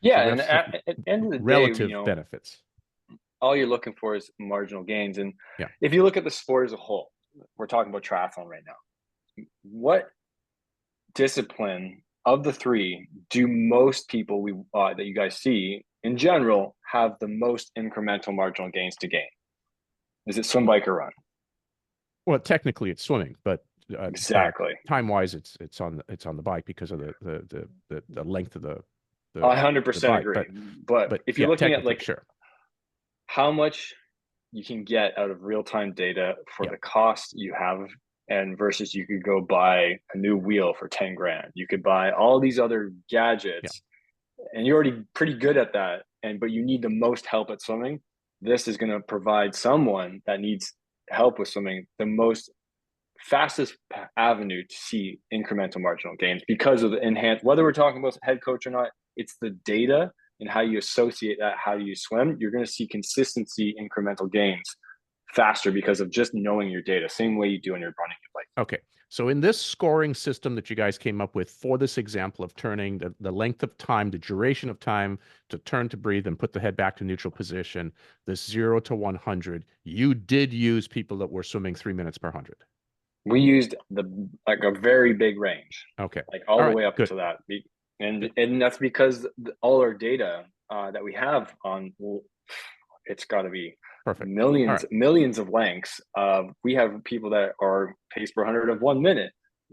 Yeah, so and at the end of the relative day, benefits. All you're looking for is marginal gains. And if you look at the sport as a whole, we're talking about triathlon right now. What discipline of the 3 do most people that you guys see in general have the most incremental marginal gains to gain? Is it swim, bike, or run? Well, technically it's swimming, but exactly time-wise, it's on the bike because of the length of the 100% agree. But if you're looking at how much you can get out of real-time data for the cost you have, and versus you could go buy a new wheel for 10 grand. You could buy all these other gadgets and you're already pretty good at that. But you need the most help at swimming. This is going to provide someone that needs help with swimming the most fastest avenue to see incremental marginal gains, because of the enhanced, whether we're talking about head coach or not, it's the data and how you associate that, how you swim. You're going to see consistency incremental gains faster because of just knowing your data, same way you do on your running bike. Okay. So in this scoring system that you guys came up with for this example of turning the length of time, the duration of time to turn to breathe and put the head back to neutral position, this 0 to 100, you did use people that were swimming 3 minutes per 100. We used a very big range. Okay. Like all the way up to that. And that's because all our data that we have on, it's got to be perfect millions of lengths. We have people that are pace per 100 of 1 minute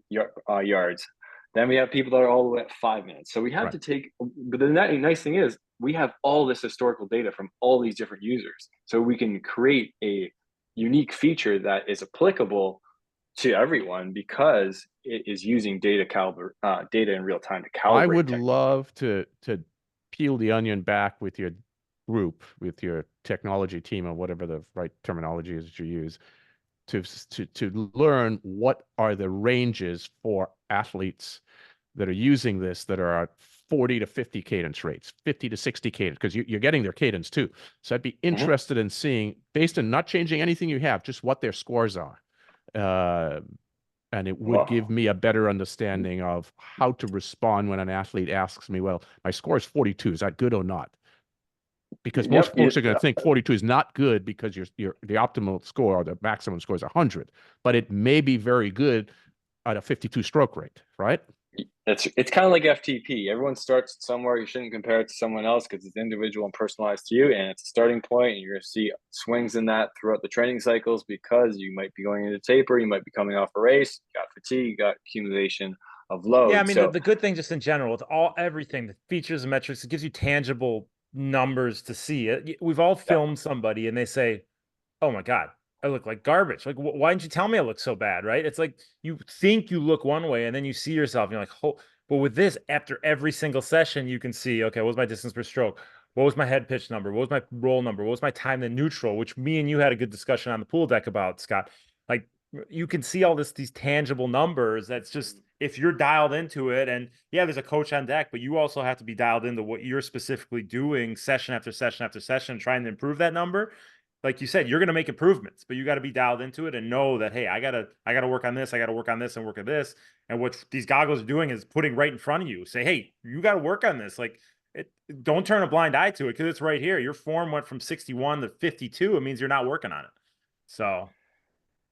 yards. Then we have people that are all the way at 5 minutes. So we have to take, but the nice thing is we have all this historical data from all these different users. So we can create a unique feature that is applicable to everyone because it is using data in real time to calibrate. I would love to peel the onion back with your group, with your technology team, or whatever the right terminology is that you use, to learn what are the ranges for athletes that are using this that are at 40 to 50 cadence rates, 50 to 60 cadence, because you're getting their cadence too. So I'd be interested in seeing, based on not changing anything you have, just what their scores are. And it would give me a better understanding of how to respond when an athlete asks me, well, my score is 42. Is that good or not? Because most folks are going to think 42 is not good because the optimal score or the maximum score is 100, but it may be very good at a 52 stroke rate, right? It's kind of like FTP. Everyone starts somewhere. You shouldn't compare it to someone else because it's individual and personalized to you, and it's a starting point, and you're going to see swings in that throughout the training cycles because you might be going into taper, you might be coming off a race, you got fatigue, you got accumulation of load. Yeah, I mean, the good thing just in general, it's everything, the features and metrics, it gives you tangible numbers to see it. We've all filmed somebody and they say, oh my God, I look like garbage. Like, why didn't you tell me I look so bad? Right. It's like you think you look one way and then you see yourself and you're like, oh, but with this, after every single session, you can see, okay, what was my distance per stroke? What was my head pitch number? What was my roll number? What was my time to neutral, which me and you had a good discussion on the pool deck about, Scott. Like, you can see all these tangible numbers. That's just, if you're dialed into it, and yeah, there's a coach on deck, but you also have to be dialed into what you're specifically doing session after session after session, trying to improve that number. Like you said, you're going to make improvements, but you got to be dialed into it and know that, hey, I gotta work on this. I got to work on this and work on this. And what these goggles are doing is putting right in front of you. Say, hey, you got to work on this. Like, don't turn a blind eye to it, because it's right here. Your form went from 61 to 52. It means you're not working on it. So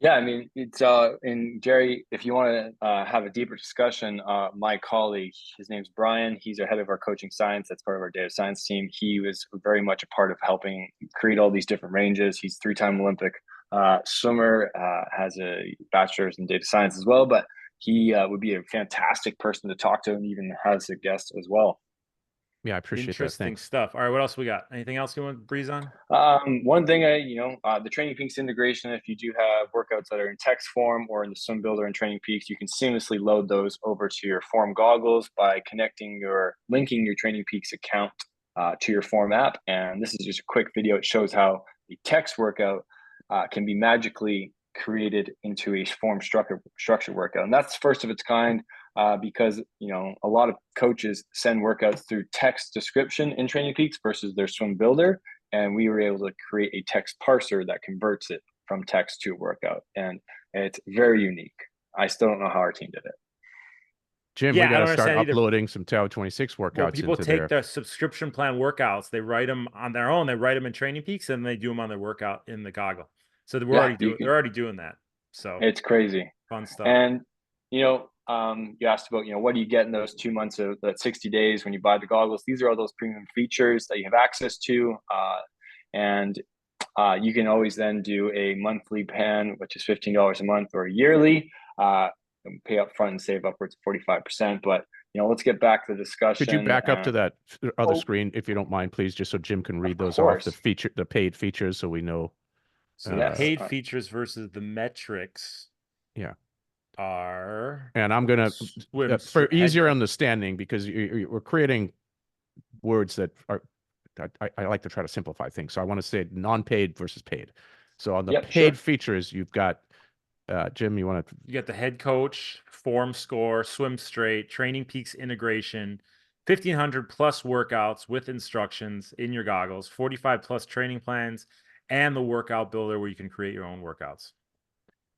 Yeah, I mean, it's and Gerry, if you want to have a deeper discussion, my colleague, his name's Brian. He's our head of our coaching science. That's part of our data science team. He was very much a part of helping create all these different ranges. He's 3-time Olympic swimmer, has a bachelor's in data science as well, but he would be a fantastic person to talk to, and even has a guest as well. Yeah, I appreciate that. interesting Thanks. stuff. All right, what else we got? Anything else you want to breeze on? One thing, the Training Peaks integration, if you do have workouts that are in text form or in the Swim Builder and Training Peaks, you can seamlessly load those over to your Form goggles by linking your Training Peaks account to your Form app. And this is just a quick video. It shows how a text workout can be magically created into a form structure workout. And that's first of its kind. Because a lot of coaches send workouts through text description in Training Peaks versus their Swim Builder, and we were able to create a text parser that converts it from text to a workout, and it's very unique. I still don't know how our team did it. Jim, Yeah, we I got don't to start understand either. uploading some Tau 26 workouts Well, people into take there. their subscription plan workouts, they write them on their own, they write them in Training Peaks, and they do them on their workout in the goggle. So they're already doing that. So it's crazy. Fun stuff. And you asked about what do you get in those 2 months of that 60 days when you buy the goggles. These are all those premium features that you have access to, and you can always then do a monthly plan, which is $15 a month, or a yearly, pay up front and save upwards of 45%. But let's get back to the discussion. Could you back up to that other screen, if you don't mind, please, just so Jim can read those off, the paid features, so we know. So the paid features versus the metrics. Yeah. Are, and I'm gonna for easier understanding, because we're creating words that are, I like to try to simplify things. So I want to say non-paid versus paid. So on the paid features, you've got Jim, you got the head coach, form score, swim straight, Training Peaks integration, 1,500 plus workouts with instructions in your goggles, 45 plus training plans, and the workout builder where you can create your own workouts.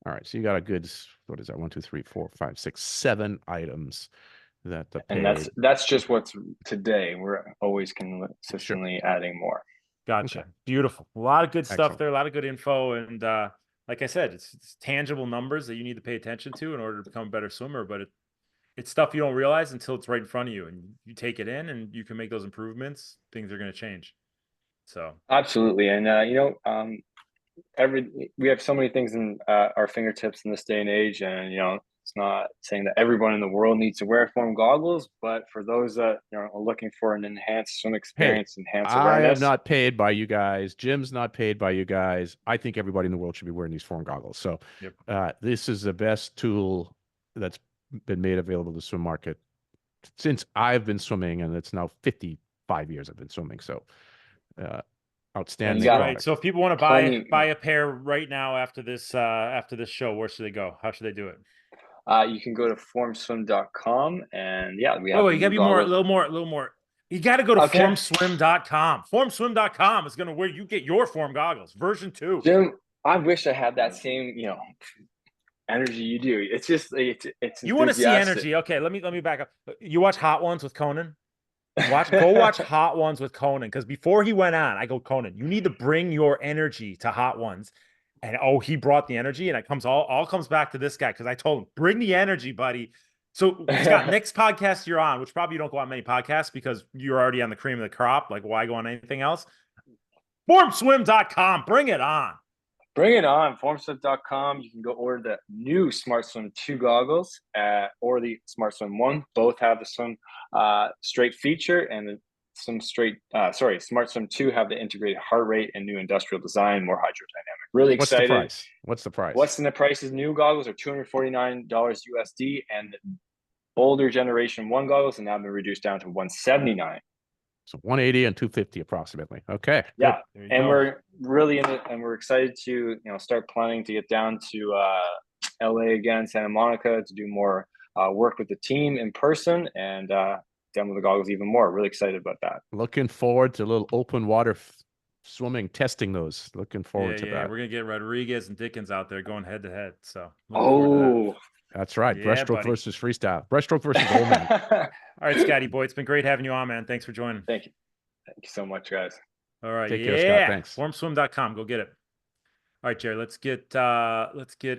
All right, so you got a good, what is that? 1, 2, 3, 4, 5, 6, 7 items that the paid. And that's just what's today. We're always consistently adding more. Gotcha. Okay. Beautiful. A lot of good stuff there. A lot of good info, and like I said, it's tangible numbers that you need to pay attention to in order to become a better swimmer. But it's stuff you don't realize until it's right in front of you, and you take it in, and you can make those improvements. Things are going to change. So absolutely, and we have so many things in our fingertips in this day and age, and it's not saying that everyone in the world needs to wear form goggles, but for those that are looking for an enhanced swim experience, enhanced awareness. I am not paid by you guys. Jim's not paid by you guys. I think everybody in the world should be wearing these form goggles. So this is the best tool that's been made available to the swim market since I've been swimming, and it's now 55 years I've been swimming. So outstanding. Right. So if people want to buy a pair right now after this show, where should they go? How should they do it? You can go to formswim.com, and we have. Oh, you gotta be a little more. You got to go to formswim.com. Formswim.com is where you get your form goggles, version 2. Jim, I wish I had that same energy you do. It's just it's. You want to see energy? Okay, let me back up. You watch Hot Ones with Conan? Go watch Hot Ones with Conan, because before he went on, I go, Conan, you need to bring your energy to Hot Ones. And he brought the energy, and it all comes back to this guy, because I told him, bring the energy, buddy. So Scott, next podcast you're on, which probably you don't go on many podcasts because you're already on the cream of the crop. Like, why go on anything else? Formswim.com, bring it on. Bring it on. Formswim.com. You can go order the new Smart Swim 2 goggles or the Smart Swim 1. Both have the swim straight feature, and Smart Swim 2 have the integrated heart rate and new industrial design, more hydrodynamic. Really What's excited. the price? What's the price? What's in the prices? New goggles are $249 USD, and older generation 1 goggles have now been reduced down to $179. So 180 and 250 approximately. Okay. Yeah, and we're really in it, and we're excited to start planning to get down to LA again, Santa Monica, to do more work with the team in person and demo the goggles even more. Really excited about that. Looking forward to a little open water swimming, testing those. Looking forward to that. We're gonna get Rodriguez and Dickens out there going head to head. So that's right. Yeah, breaststroke versus freestyle. Breaststroke versus old man. All right, Scotty boy, it's been great having you on, man. Thanks for joining. Thank you so much, guys. All right, take care, Scott. Thanks. Formswim.com. Go get it. All right, Gerry, let's get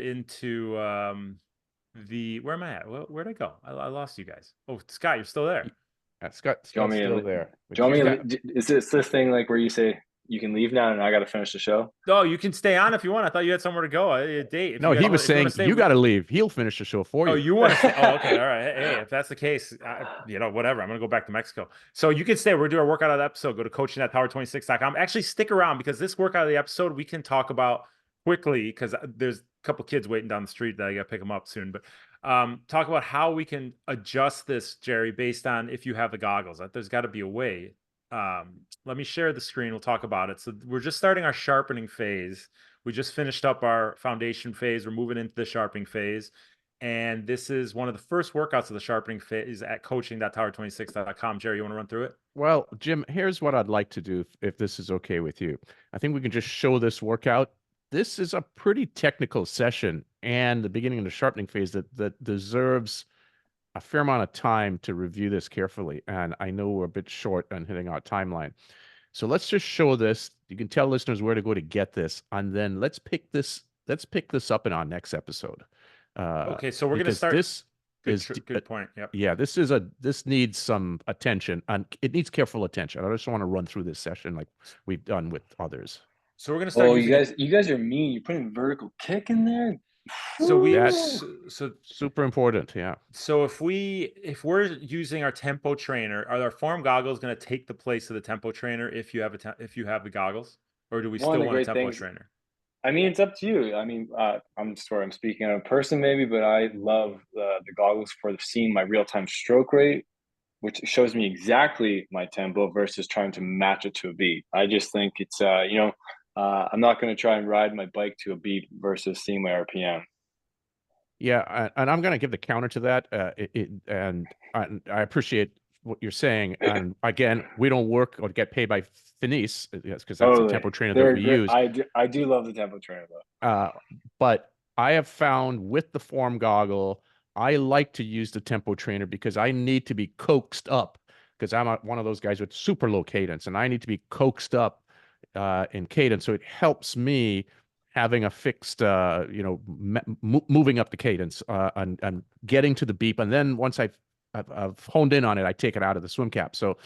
into where am I at? Where'd I go? I lost you guys. Oh, Scott, you're still there. Scott's still there. Is this thing like where you say you can leave now and I got to finish the show? No, you can stay on if you want. I thought you had somewhere to go. A date. No, he was saying you got to leave. He'll finish the show for you. Oh, you want to stay? Oh, okay. All right. Hey, if that's the case, whatever. I'm going to go back to Mexico. So you can stay. We're going to do our workout of the episode. Go to coaching.power26.com. Actually, stick around because this workout of the episode we can talk about quickly because there's a couple kids waiting down the street that I got to pick them up soon. But talk about how we can adjust this, Gerry, based on if you have the goggles. There's got to be a way. Let me share the screen. We'll talk about it. So we're just starting our sharpening phase. We just finished up our foundation phase. We're moving into the sharpening phase. And this is one of the first workouts of the sharpening phase at coaching.tower26.com. Gerry, you want to run through it? Well, Jim, here's what I'd like to do if this is okay with you. I think we can just show this workout. This is a pretty technical session and the beginning of the sharpening phase that deserves a fair amount of time to review this carefully. And I know we're a bit short on hitting our timeline. So let's just show this. You can tell listeners where to go to get this. And then let's pick this up in our next episode. Okay, so we're going to start. This good point. Yep. Yeah, this needs some attention, and it needs careful attention. I just want to run through this session like we've done with others. So we're going to start. Oh, you guys are mean. You're putting vertical kick in there. So super important. Yeah. So if we're using our tempo trainer, are our form goggles going to take the place of the tempo trainer if you have the goggles, or do we still want a tempo trainer? I mean, it's up to you. I mean, I'm speaking of a person maybe, but I love the goggles for seeing my real-time stroke rate, which shows me exactly my tempo versus trying to match it to a beat. I just think it's, I'm not going to try and ride my bike to a beat versus seeing my RPM. Yeah, and I'm going to give the counter to that. And I appreciate what you're saying. And again, we don't work or get paid by Finis, because that's the tempo trainer that we use. I do love the tempo trainer though. But I have found with the form goggle, I like to use the tempo trainer because I need to be coaxed up, because I'm one of those guys with super low cadence, and I need to be coaxed up in cadence. So it helps me having a fixed, moving up the cadence and getting to the beep. And then once I've honed in on it, I take it out of the swim cap. So,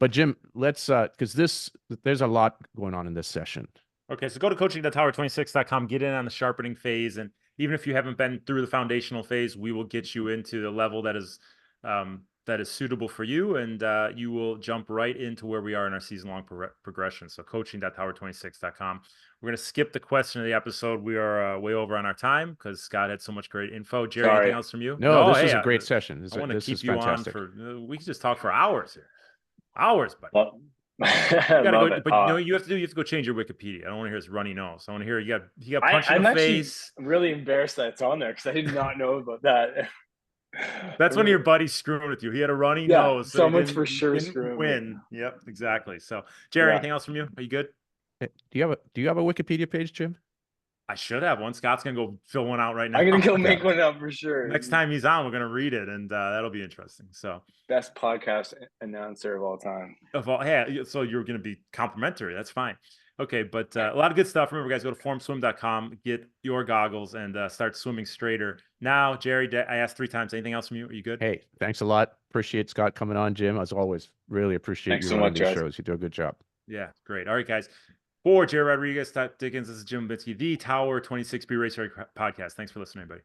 but Jim, let's, because there's a lot going on in this session. Okay, so go to coaching.tower26.com, get in on the sharpening phase. And even if you haven't been through the foundational phase, we will get you into the level that is suitable for you. And you will jump right into where we are in our season-long progression. So coaching.tower26.com. We're going to skip the question of the episode. We are way over on our time because Scott had so much great info. Gerry, anything else from you? No, this is a great session. I want to keep you fantastic. On we can just talk for hours here. Hours, but you have to go change your Wikipedia. I don't want to hear his runny nose. I want to hear you got punched in the face. I'm really embarrassed that it's on there because I did not know about that. That's one of your buddies screwing with you. He had a runny nose. So someone's for sure screwing. Win. Yep, exactly. So, Gerry, anything else from you? Are you good? Do you have a Wikipedia page, Jim? I should have one. Scott's gonna go fill one out right now. I'm gonna go make one up for sure. Next time he's on, we're gonna read it, and that'll be interesting. So, best podcast announcer of all time. So you're gonna be complimentary. That's fine. Okay, but a lot of good stuff. Remember, guys, go to formswim.com, get your goggles, and start swimming straighter. Now, Gerry, I asked 3 times. Anything else from you? Are you good? Hey, thanks a lot. Appreciate Scott coming on, Jim. As always, really appreciate you running these shows. You do a good job. Yeah, great. All right, guys. For Gerry Rodriguez, Dickens, this is Jim Binsky, the Tower 26B Racer Podcast. Thanks for listening, everybody.